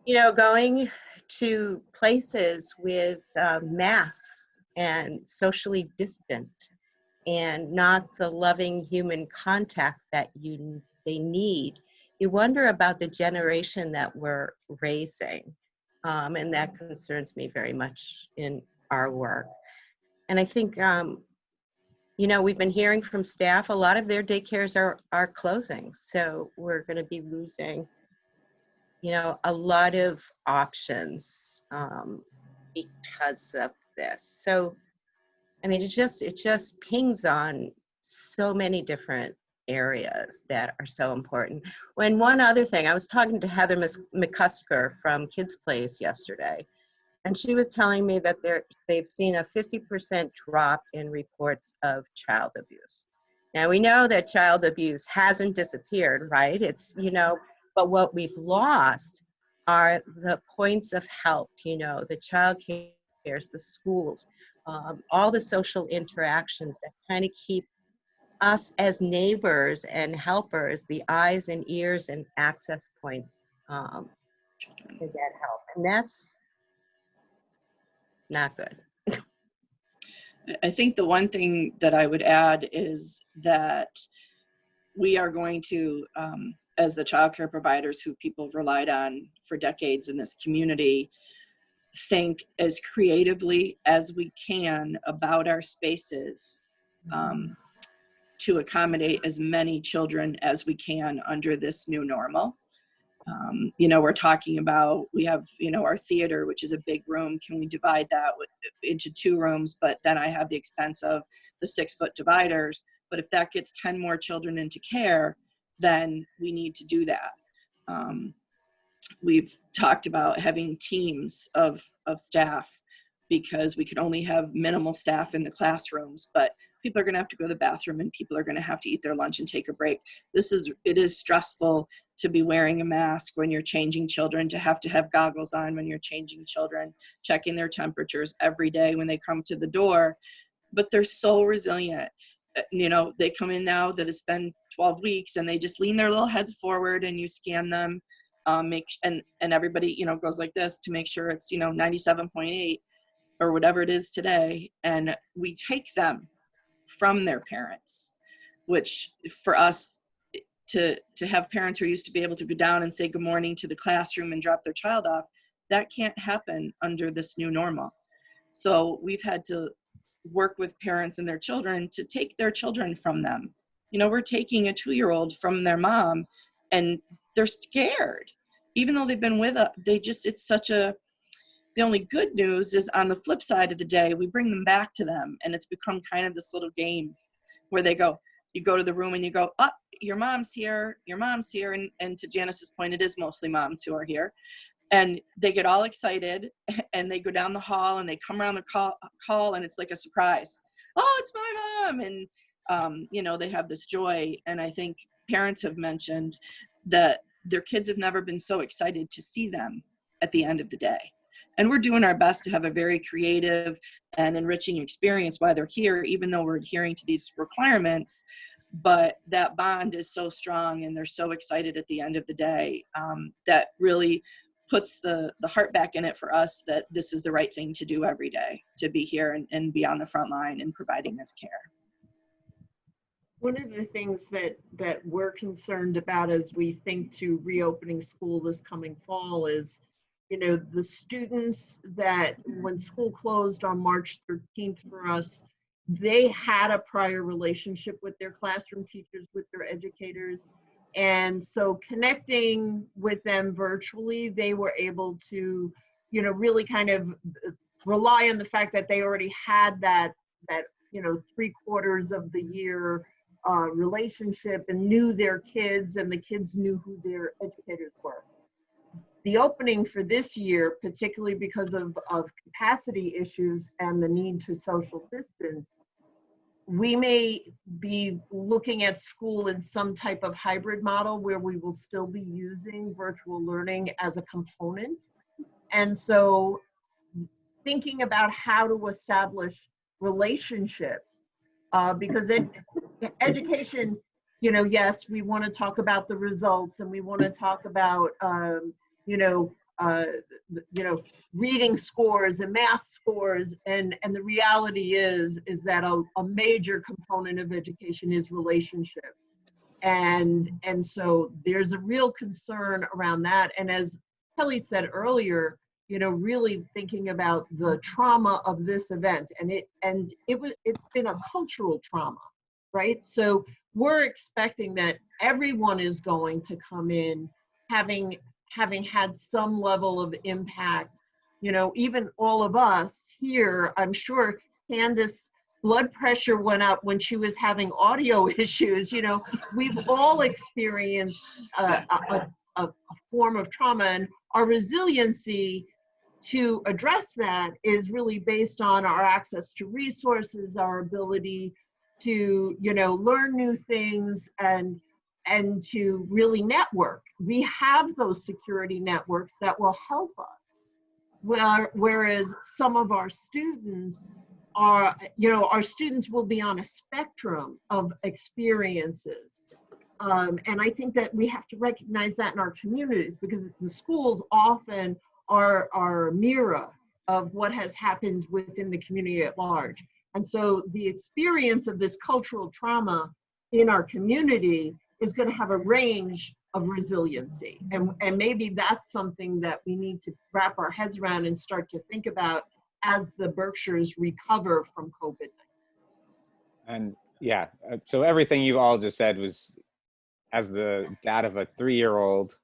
Going to places with masks and socially distant and not the loving human contact that they need. You wonder about the generation that we're raising, and that concerns me very much in our work. And I think, we've been hearing from staff, a lot of their daycares are closing, so we're going to be losing, a lot of options because of this. So, I mean, it just pings on so many different areas that are so important. When one other thing, I was talking to Heather McCusker from Kids Place yesterday, and she was telling me that they've seen a 50% drop in reports of child abuse. Now, we know that child abuse hasn't disappeared, right? It's, but what we've lost are the points of help, the child cares, the schools, all the social interactions that kind of keep us as neighbors and helpers, the eyes and ears and access points to get help. And that's not good. I think the one thing that I would add is that we are going to, as the childcare providers who people relied on for decades in this community, think as creatively as we can about our spaces to accommodate as many children as we can under this new normal. We're talking about, we have, our theater, which is a big room. Can we divide that into 2 rooms? But then I have the expense of the 6-foot dividers. But if that gets 10 more children into care, then we need to do that. We've talked about having teams of staff because we can only have minimal staff in the classrooms, but people are going to have to go to the bathroom and people are going to have to eat their lunch and take a break. It is stressful to be wearing a mask when you're changing children, to have goggles on when you're changing children, checking their temperatures every day when they come to the door, but they're so resilient. They come in now that it's been 12 weeks and they just lean their little heads forward and you scan them, and everybody, goes like this to make sure it's, 97.8 or whatever it is today. And we take them from their parents, which for us to have parents who used to be able to go down and say good morning to the classroom and drop their child off, that can't happen under this new normal. So we've had to work with parents and their children to take their children from them. We're taking a 2-year-old from their mom and they're scared, even though they've been with us. The only good news is on the flip side of the day, we bring them back to them, and it's become kind of this little game where you go to the room and you go, oh, your mom's here. And to Janis's point, it is mostly moms who are here. And they get all excited and they go down the hall and they come around the call and it's like a surprise. Oh, it's my mom. And, they have this joy. And I think parents have mentioned that their kids have never been so excited to see them at the end of the day. And we're doing our best to have a very creative and enriching experience while they're here, even though we're adhering to these requirements. But that bond is so strong and they're so excited at the end of the day, that really puts the heart back in it for us that this is the right thing to do every day, to be here and be on the front line and providing this care. One of the things that we're concerned about as we think to reopening school this coming fall is, the students that when school closed on March 13th for us, they had a prior relationship with their classroom teachers, with their educators. And so connecting with them virtually, they were able to, really kind of rely on the fact that they already had that 3/4 of the year relationship and knew their kids, and the kids knew who their educators were. The opening for this year, particularly because of capacity issues and the need to social distance, we may be looking at school in some type of hybrid model where we will still be using virtual learning as a component. And so thinking about how to establish relationship, because education, yes, we want to talk about the results and we want to talk about, reading scores and math scores, and the reality is that a major component of education is relationship. And so there's a real concern around that. And as Kelly said earlier, really thinking about the trauma of this event, it's been a cultural trauma, right? So we're expecting that everyone is going to come in having had some level of impact. Even all of us here, I'm sure Candace blood pressure went up when she was having audio issues. We've all experienced a form of trauma, and our resiliency to address that is really based on our access to resources, our ability to, learn new things and to really network. We have those security networks that will help us. Whereas some of our students are, our students will be on a spectrum of experiences. And I think that we have to recognize that in our communities, because the schools often are a mirror of what has happened within the community at large. And so the experience of this cultural trauma in our community is going to have a range of resiliency. And maybe that's something that we need to wrap our heads around and start to think about as the Berkshires recover from COVID-19. And yeah, so everything you all just said was, as the dad of a 3-year-old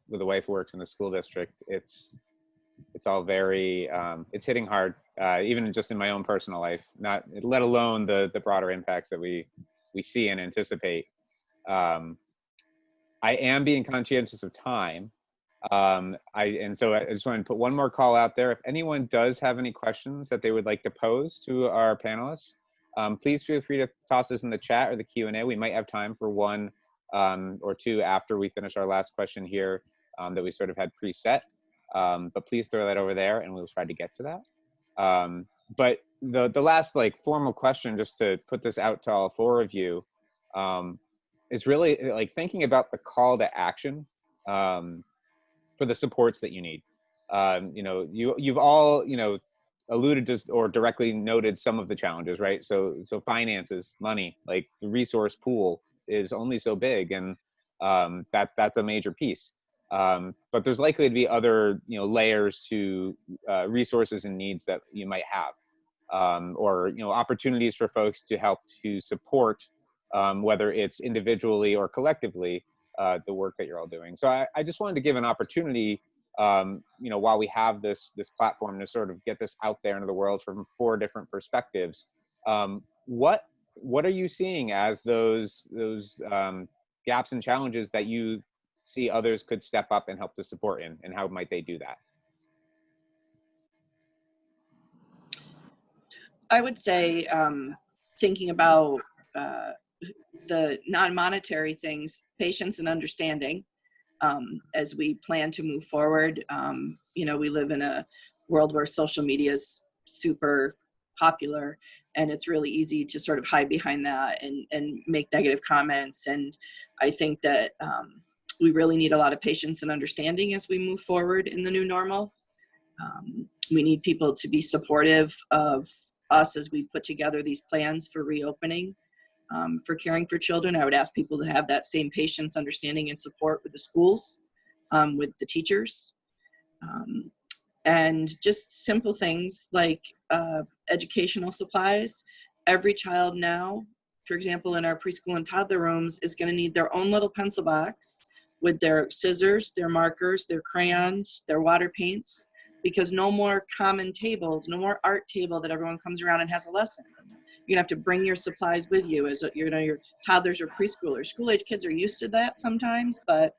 with a wife who works in the school district, it's all very, it's hitting hard, even just in my own personal life, not let alone the broader impacts that we see and anticipate. I am being conscientious of time. And so I just want to put one more call out there. If anyone does have any questions that they would like to pose to our panelists, please feel free to toss this in the chat or the Q&A. We might have time for one or two after we finish our last question here that we sort of had preset. But please throw that over there and we'll try to get to that. But the last formal question, just to put this out to all 4 of you, is really thinking about the call to action for the supports that you need. You've all alluded to or directly noted some of the challenges, right? So finances, money, the resource pool is only so big, and that's a major piece. But there's likely to be other layers to resources and needs that you might have, or opportunities for folks to help to support, whether it's individually or collectively, the work that you're all doing. So I just wanted to give an opportunity, while we have this platform, to sort of get this out there into the world from 4 different perspectives. What are you seeing as those gaps and challenges that you see others could step up and help to support in, and how might they do that? I would say thinking about the non-monetary things, patience and understanding, as we plan to move forward. We live in a world where social media is super popular, and it's really easy to sort of hide behind that and make negative comments. And I think that we really need a lot of patience and understanding as we move forward in the new normal. We need people to be supportive of us as we put together these plans for reopening, for caring for children. I would ask people to have that same patience, understanding, and support with the schools, with the teachers, and just simple things like educational supplies. Every child now, for example, in our preschool and toddler rooms, is going to need their own little pencil box with their scissors, their markers, their crayons, their water paints, because no more common tables, no more art table that everyone comes around and has a lesson. You're gonna have to bring your supplies with you as your toddlers or preschoolers. School-age kids are used to that sometimes, but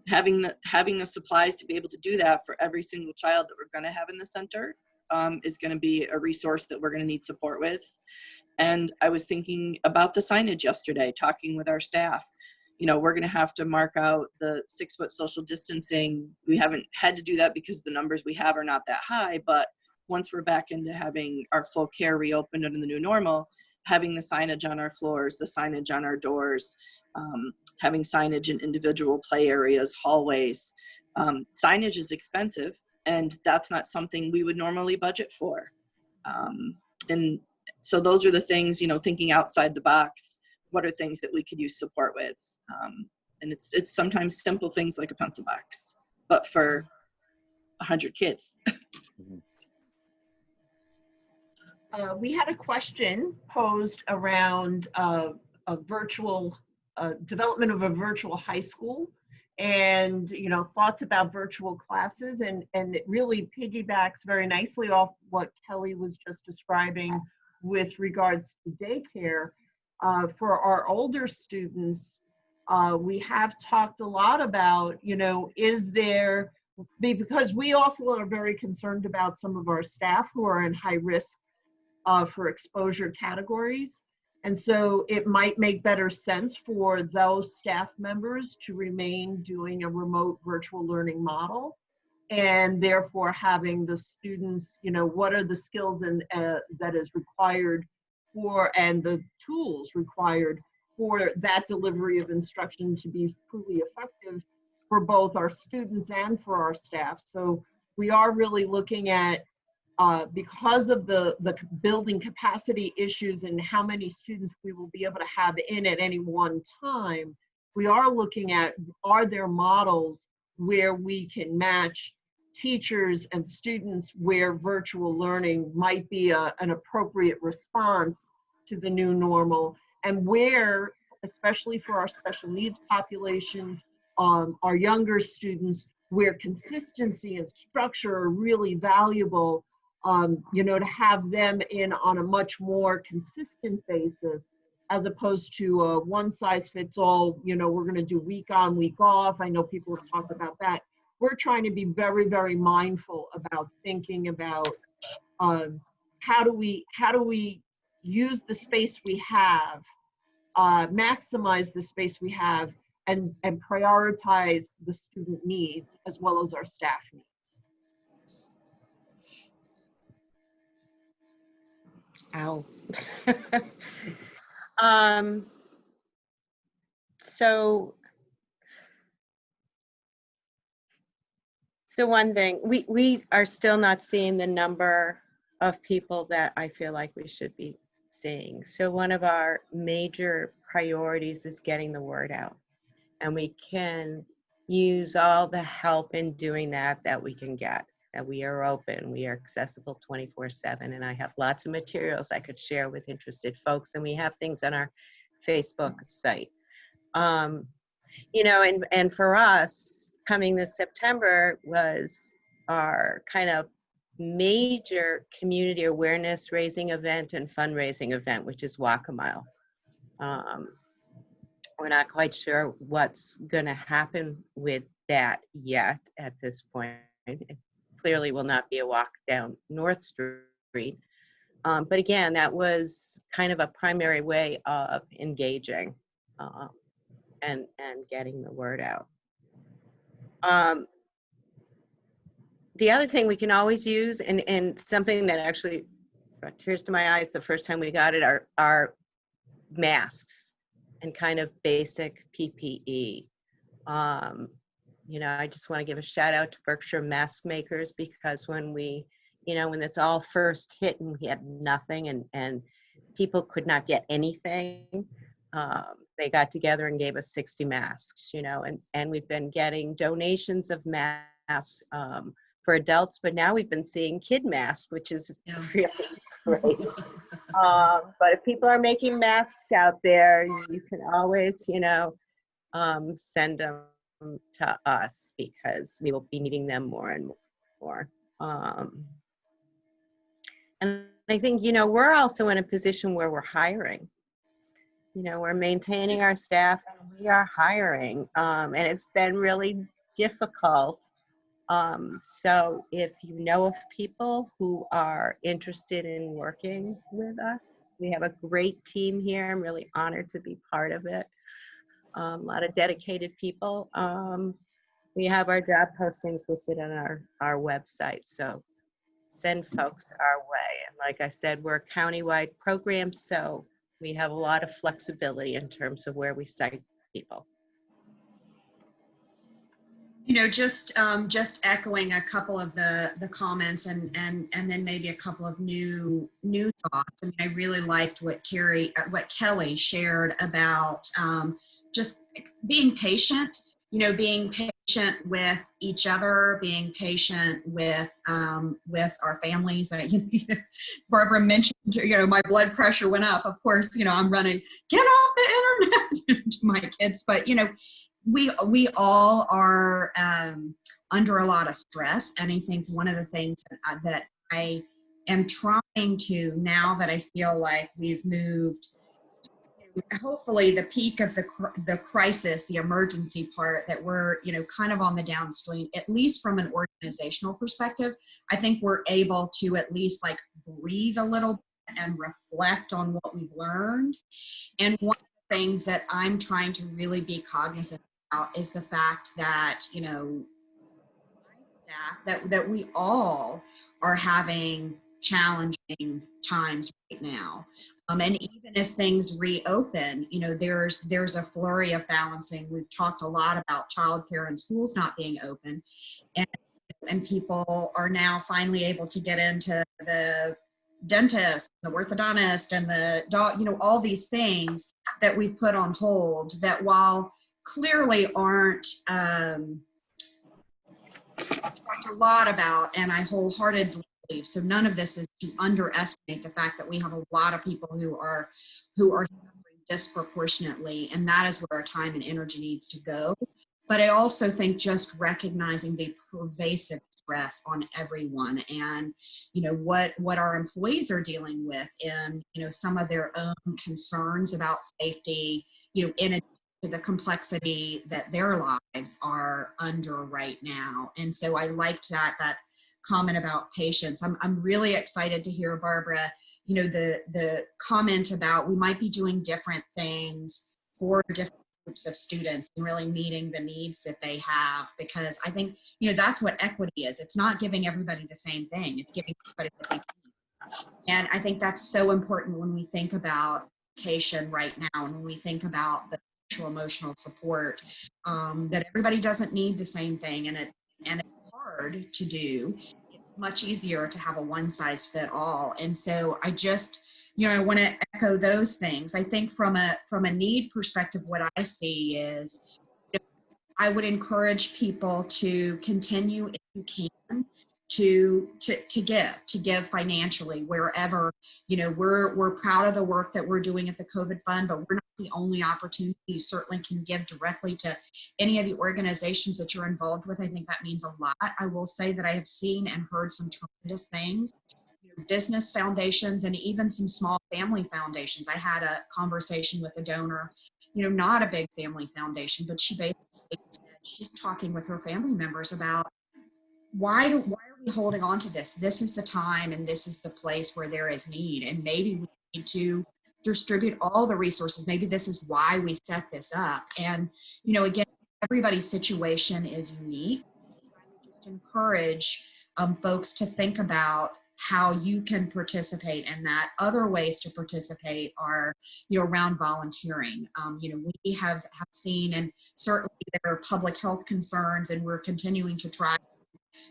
having the supplies to be able to do that for every single child that we're gonna have in the center is gonna be a resource that we're gonna need support with. And I was thinking about the signage yesterday, talking with our staff. We're going to have to mark out the 6-foot social distancing. We haven't had to do that because the numbers we have are not that high, but once we're back into having our full care reopened under the new normal, having the signage on our floors, the signage on our doors, having signage in individual play areas, hallways. Signage is expensive, and that's not something we would normally budget for. And so those are the things, you know, thinking outside the box, what are things that we could use support with? And it's sometimes simple things like a pencil box, but for 100 kids. We had a question posed around a virtual development of a virtual high school, and you know, thoughts about virtual classes, and it really piggybacks very nicely off what Kelly was just describing with regards to daycare. For our older students, we have talked a lot about, you know, is there, because we also are very concerned about some of our staff who are in high risk for exposure categories. And so it might make better sense for those staff members to remain doing a remote virtual learning model, and therefore having the students, you know, what are the skills and that is required for, and the tools required for that delivery of instruction to be truly effective for both our students and for our staff. So we are really looking at, because of the building capacity issues and how many students we will be able to have in at any one time, we are looking at, are there models where we can match teachers and students where virtual learning might be an appropriate response to the new normal, and where, especially for our special needs population, our younger students, where consistency and structure are really valuable, you know, to have them in on a much more consistent basis, as opposed to a one size fits all, you know, we're going to do week on, week off. I know people have talked about that. We're trying to be very, very mindful about thinking about how do we use the space we have, maximize the space we have, and prioritize the student needs as well as our staff needs. Ow. So one thing, we are still not seeing the number of people that I feel like we should be seeing. So one of our major priorities is getting the word out. And we can use all the help in doing that we can get. And we are open, we are accessible 24/7, and I have lots of materials I could share with interested folks, and we have things on our Facebook site. You know, and for us, coming this September was our kind of major community awareness raising event and fundraising event, which is Walk a Mile. We're not quite sure what's going to happen with that yet at this point. It clearly will not be a walk down North Street. But again, that was kind of a primary way of engaging and getting the word out. The other thing we can always use, and something that actually brought tears to my eyes the first time we got it, are masks and kind of basic PPE. You know, I just want to give a shout out to Berkshire mask makers, because when we, you know, when it's all first hit and we had nothing and people could not get anything, they got together and gave us 60 masks, you know, and we've been getting donations of masks for adults, but now we've been seeing kid masks, which is really great. But if people are making masks out there, you can always, you know, send them to us, because we will be needing them more and more. And I think, you know, we're also in a position where we're hiring. You know, we're maintaining our staff and we are hiring, and it's been really difficult. So if you know of people who are interested in working with us, we have a great team here. I'm really honored to be part of it. A lot of dedicated people. We have our job postings listed on our website. So send folks our way. And like I said, we're a countywide program, so we have a lot of flexibility in terms of where we site people. You know, just echoing a couple of the comments and then maybe a couple of new thoughts. I mean, I really liked what Kelly shared about just being patient. You know, being patient with each other, being patient with our families. Barbara mentioned, you know, my blood pressure went up. Of course, you know, I'm running, get off the internet to my kids, but you know, we all are under a lot of stress. And I think one of the things that I am trying to, now that I feel like we've moved, hopefully the peak of the crisis, the emergency part, that we're, you know, kind of on the downstream, at least from an organizational perspective, I think we're able to at least like breathe a little bit and reflect on what we've learned. And one of the things that I'm trying to really be cognizant about is the fact that, you know, my staff, that we all are having challenging times right now. And even as things reopen, you know, there's a flurry of balancing. We've talked a lot about childcare and schools not being open, and people are now finally able to get into the dentist, the orthodontist, and the dog, you know, all these things that we put on hold, that while clearly aren't talked a lot about, and I wholeheartedly believe, so none of this is to underestimate the fact that we have a lot of people who are suffering disproportionately, and that is where our time and energy needs to go. But I also think just recognizing the pervasive stress on everyone, and you know what our employees are dealing with, and you know some of their own concerns about safety, you know, in addition to the complexity that their lives are under right now. And so I liked that comment about patience. I'm really excited to hear, Barbara, you know, the comment about we might be doing different things for different groups of students and really meeting the needs that they have, because I think, you know, that's what equity is. It's not giving everybody the same thing. It's giving everybody what they need. And I think that's so important when we think about education right now, and when we think about the emotional support, that everybody doesn't need the same thing, and it's hard to do. It's much easier to have a one size fit all. And so I just, you know, I want to echo those things. I think from a need perspective, what I see is, you know, I would encourage people to continue, if you can, to give financially wherever, you know, we're proud of the work that we're doing at the COVID fund, but we're not the only opportunity. You certainly can give directly to any of the organizations that you're involved with. I think that means a lot. I will say that I have seen and heard some tremendous things, you know, business foundations and even some small family foundations. I had a conversation with a donor, you know, not a big family foundation, but she basically said she's talking with her family members about why are we holding on to this? This is the time, and this is the place where there is need, and maybe we need to distribute all the resources. Maybe this is why we set this up. And, you know, again, everybody's situation is unique. I would just encourage folks to think about how you can participate, and that other ways to participate are, you know, around volunteering. You know, we have seen, and certainly there are public health concerns, and we're continuing to try,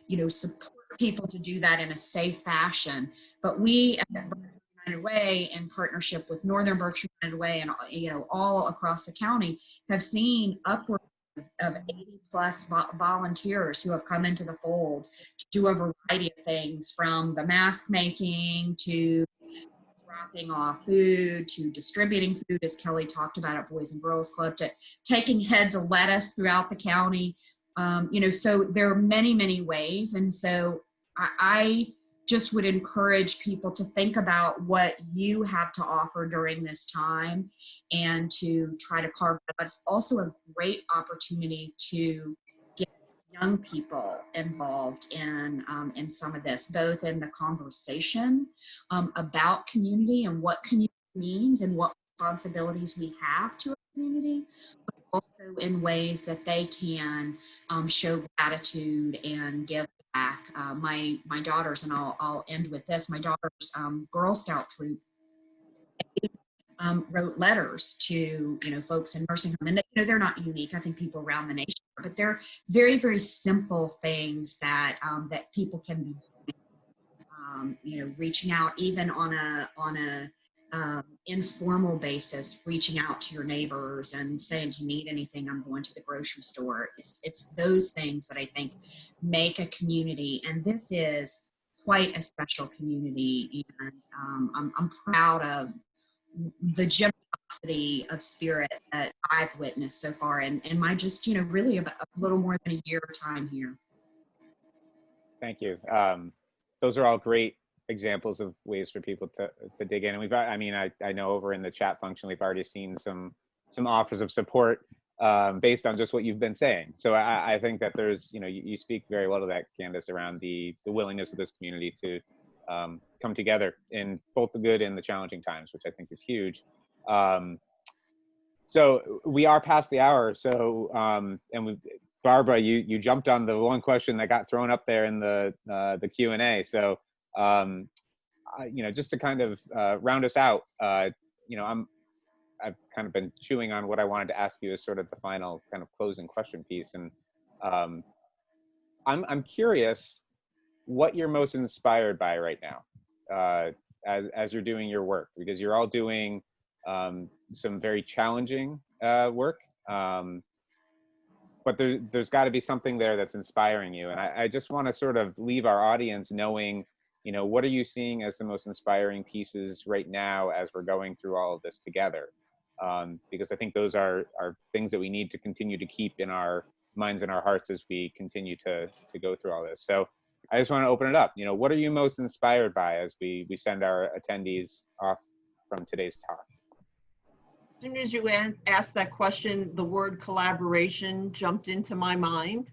you know, support people to do that in a safe fashion. But we at Berkshire United Way, in partnership with Northern Berkshire United Way, and you know, all across the county, have seen upwards of 80 plus volunteers who have come into the fold to do a variety of things, from the mask making to dropping off food to distributing food, as Kelly talked about at Boys and Girls Club, to taking heads of lettuce throughout the county. You know, so there are many, many ways. And so I just would encourage people to think about what you have to offer during this time and to try to carve it. But it's also a great opportunity to get young people involved in some of this, both in the conversation about community and what community means and what responsibilities we have to a community, but also in ways that they can show gratitude and give back. My daughters, and I'll end with this. My daughter's Girl Scout troop wrote letters to folks in nursing home, and they're not unique. I think people around the nation, but they're very, very simple things that that people can be doing. Reaching out even on a informal basis, reaching out to your neighbors and saying, "Do you need anything? I'm going to the grocery store." It's those things that I think make a community, and this is quite a special community, and I'm proud of the generosity of spirit that I've witnessed so far in my just, really about a little more than a year time here. Thank you. Those are all great examples of ways for people to dig in. And I know over in the chat function, we've already seen some offers of support based on just what you've been saying. So I think that there's, you speak very well to that, Candace, around the willingness of this community to come together in both the good and the challenging times, which I think is huge. So we are past the hour. So, Barbara, you jumped on the one question that got thrown up there in the Q&A. So, just to kind of round us out, I've kind of been chewing on what I wanted to ask you as sort of the final kind of closing question piece. And I'm curious what you're most inspired by right now as you're doing your work, because you're all doing some very challenging work, but there's got to be something there that's inspiring you. And I just want to sort of leave our audience knowing, what are you seeing as the most inspiring pieces right now as we're going through all of this together? Because I think those are things that we need to continue to keep in our minds and our hearts as we continue to go through all this. So I just want to open it up. What are you most inspired by as we send our attendees off from today's talk? As soon as you asked that question, the word collaboration jumped into my mind.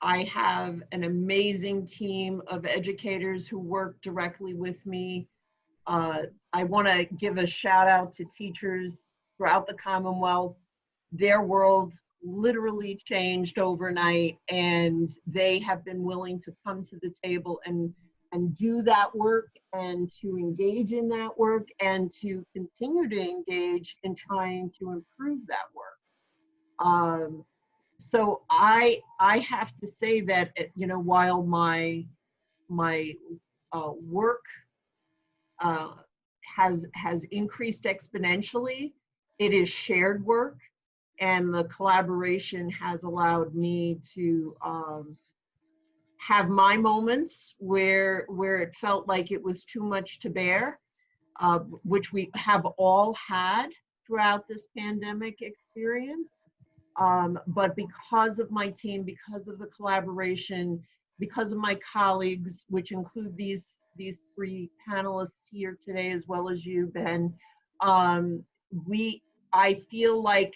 I have an amazing team of educators who work directly with me. I want to give a shout out to teachers throughout the Commonwealth. Their world literally changed overnight, and they have been willing to come to the table and do that work, and to engage in that work, and to continue to engage in trying to improve that work. So I have to say that, while my work has increased exponentially, it is shared work, and the collaboration has allowed me to have my moments where it felt like it was too much to bear, which we have all had throughout this pandemic experience. But because of my team, because of the collaboration, because of my colleagues, which include these three panelists here today, as well as you, Ben, I feel like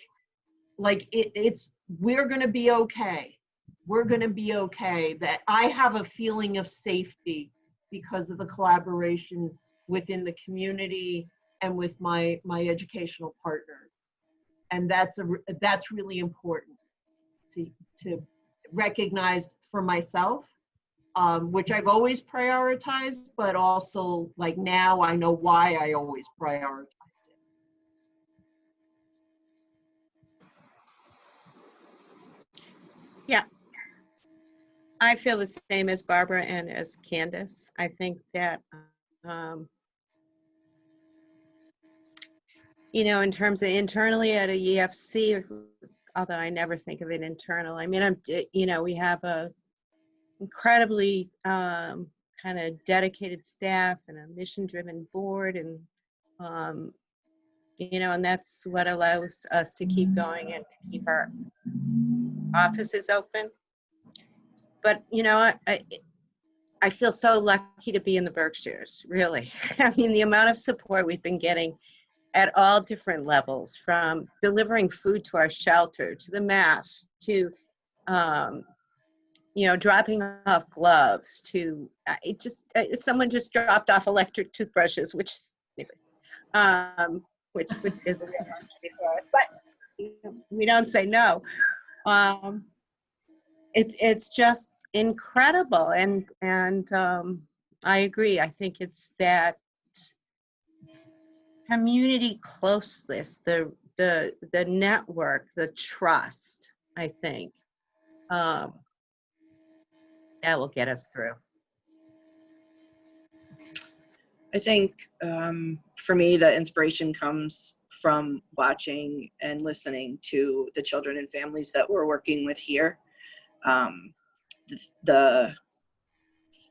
we're going to be okay. We're going to be okay. That I have a feeling of safety because of the collaboration within the community and with my educational partners. And that's really important to recognize for myself, which I've always prioritized, but also like now I know why I always prioritized it. Yeah, I feel the same as Barbara and as Candace. I think that, in terms of internally at a EFC, although I never think of it internal, we have a incredibly kind of dedicated staff and a mission-driven board, and and that's what allows us to keep going and to keep our offices open. But I feel so lucky to be in the Berkshires, really. The amount of support we've been getting at all different levels, from delivering food to our shelter, to the mass, to dropping off gloves, to someone just dropped off electric toothbrushes, which is a real luxury for us, but we don't say no. It's just incredible. And I agree. I think it's that community closeness, the network, the trust, I think, that will get us through. I think for me, the inspiration comes from watching and listening to the children and families that we're working with here.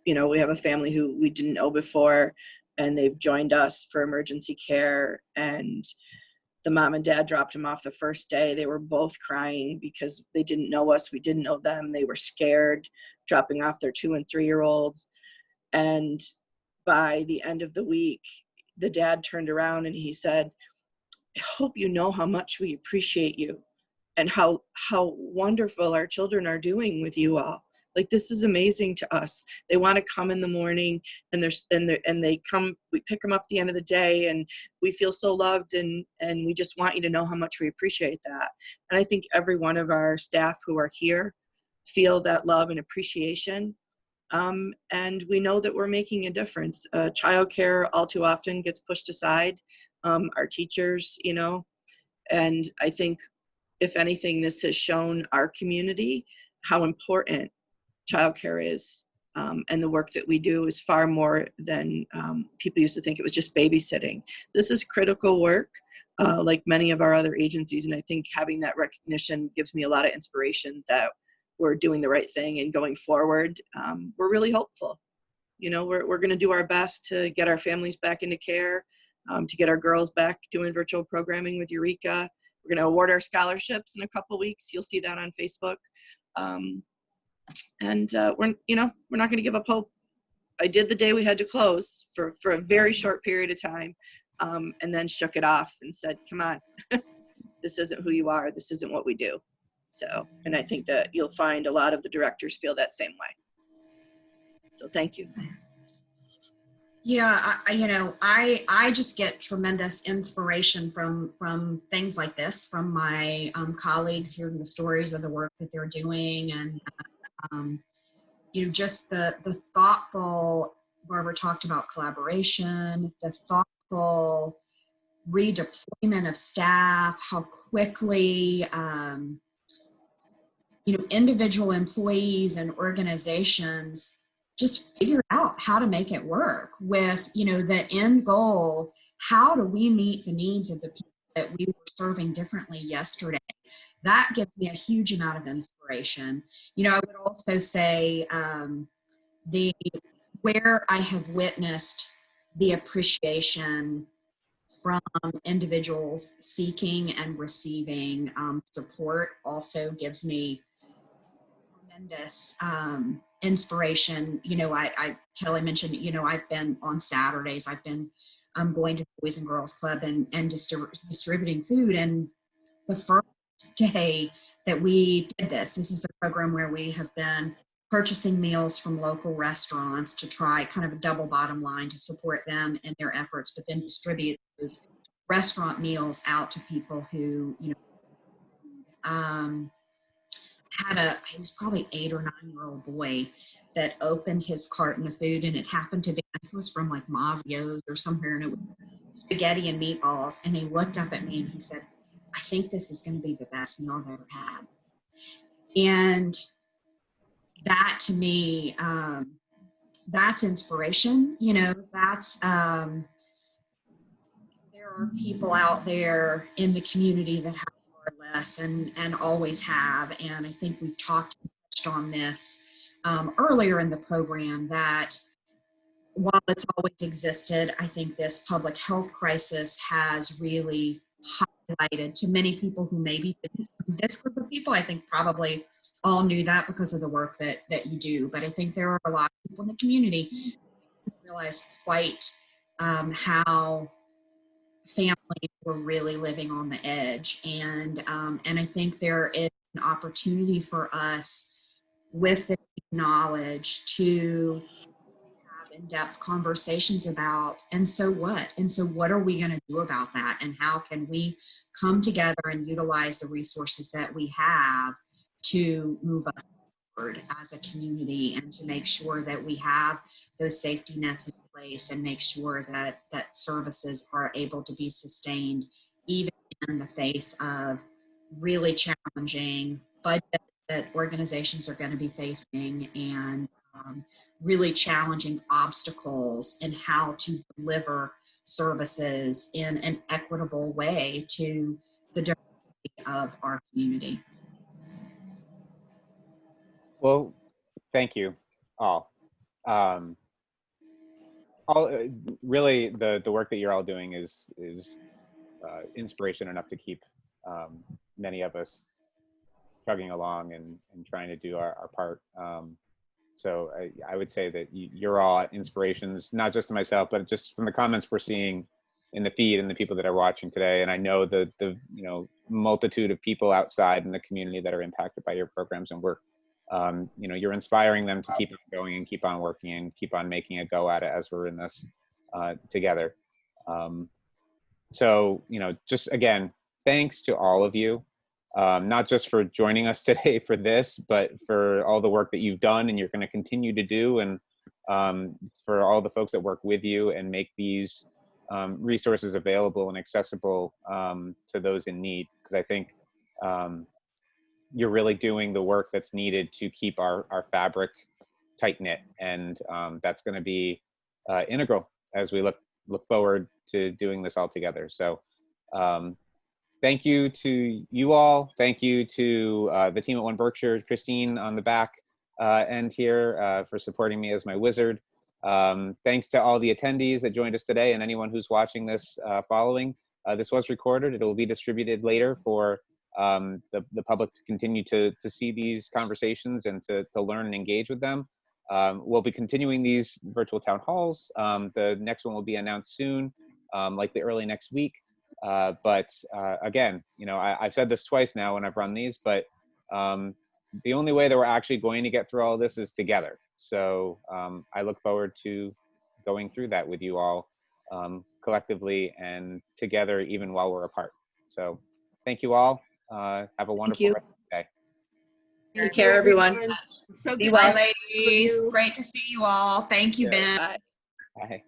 We have a family who we didn't know before, and they've joined us for emergency care. And the mom and dad dropped them off the first day. They were both crying because they didn't know us. We didn't know them. They were scared, dropping off their 2- and 3-year-olds. And by the end of the week, the dad turned around and he said, I hope you know how much we appreciate you and how wonderful our children are doing with you all. Like, this is amazing to us. They want to come in the morning, and they come, we pick them up at the end of the day, and we feel so loved, and we just want you to know how much we appreciate that. And I think every one of our staff who are here feel that love and appreciation. And we know that we're making a difference. Childcare all too often gets pushed aside. Our teachers, and I think if anything, this has shown our community how important childcare is. And the work that we do is far more than people used to think it was just babysitting. This is critical work, like many of our other agencies. And I think having that recognition gives me a lot of inspiration that we're doing the right thing, and going forward, we're really hopeful. We're going to do our best to get our families back into care, to get our girls back doing virtual programming with Eureka. We're going to award our scholarships in a couple weeks. You'll see that on Facebook. And we're not going to give up hope. I did the day we had to close for a very short period of time, and then shook it off and said, come on, this isn't who you are. This isn't what we do. So, and I think that you'll find a lot of the directors feel that same way. So thank you. Yeah, I just get tremendous inspiration from things like this, from my colleagues, hearing the stories of the work that they're doing, and just the thoughtful. Barbara talked about collaboration, the thoughtful redeployment of staff, how quickly individual employees and organizations just figure out how to make it work with, the end goal. How do we meet the needs of the people that we were serving differently yesterday? That gives me a huge amount of inspiration. I would also say where I have witnessed the appreciation from individuals seeking and receiving support also gives me tremendous inspiration. Kelly mentioned, I've been on Saturdays, I've been going to the Boys and Girls Club and distributing food. And the first day that we did this is the program where we have been purchasing meals from local restaurants to try kind of a double bottom line to support them in their efforts, but then distribute those restaurant meals out to people who, he was probably 8 or 9-year-old boy that opened his carton of food, and it happened to be, it was from like Mazio's or somewhere, and it was spaghetti and meatballs. And he looked up at me and he said, I think this is going to be the best meal I've ever had. And that to me, that's inspiration. That's, there are people out there in the community that have more or less and always have. And I think we touched on this earlier in the program, that while it's always existed, I think this public health crisis has really highlighted to many people who maybe didn't. This group of people, I think, probably all knew that because of the work that you do. But I think there are a lot of people in the community who realize quite how families were really living on the edge. And I think there is an opportunity for us with the knowledge to have in-depth conversations about, and so what? And so what are we going to do about that? And how can we come together and utilize the resources that we have to move us forward as a community, and to make sure that we have those safety nets in place and make sure that services are able to be sustained even in the face of really challenging budgets that organizations are going to be facing, and really challenging obstacles in how to deliver services in an equitable way to the diversity of our community. Well, thank you all. Really, the work that you're all doing is inspiration enough to keep many of us chugging along and trying to do our part. So I would say that you're all inspirations, not just to myself, but just from the comments we're seeing in the feed and the people that are watching today. And I know the multitude of people outside in the community that are impacted by your programs and work. You're inspiring them to keep on going and keep on working and keep on making a go at it as we're in this together. So, just again, thanks to all of you. Not just for joining us today for this, but for all the work that you've done and you're going to continue to do, and for all the folks that work with you and make these resources available and accessible to those in need. Because I think you're really doing the work that's needed to keep our fabric tight-knit, and that's going to be integral as we look forward to doing this all together. So thank you to you all. Thank you to the team at 1Berkshire, Christine on the back end here for supporting me as my wizard. Thanks to all the attendees that joined us today and anyone who's watching this following. This was recorded. It will be distributed later for the public to continue to see these conversations and to learn and engage with them. We'll be continuing these virtual town halls. The next one will be announced soon, likely early next week. But again, I've said this twice now when I've run these, but the only way that we're actually going to get through all this is together. So I look forward to going through that with you all collectively and together, even while we're apart. So thank you all. Have a wonderful rest of the day. Take care, everyone. So Be good well. Bye, ladies. Great to see you all. Thank you, Ben. Bye. Bye.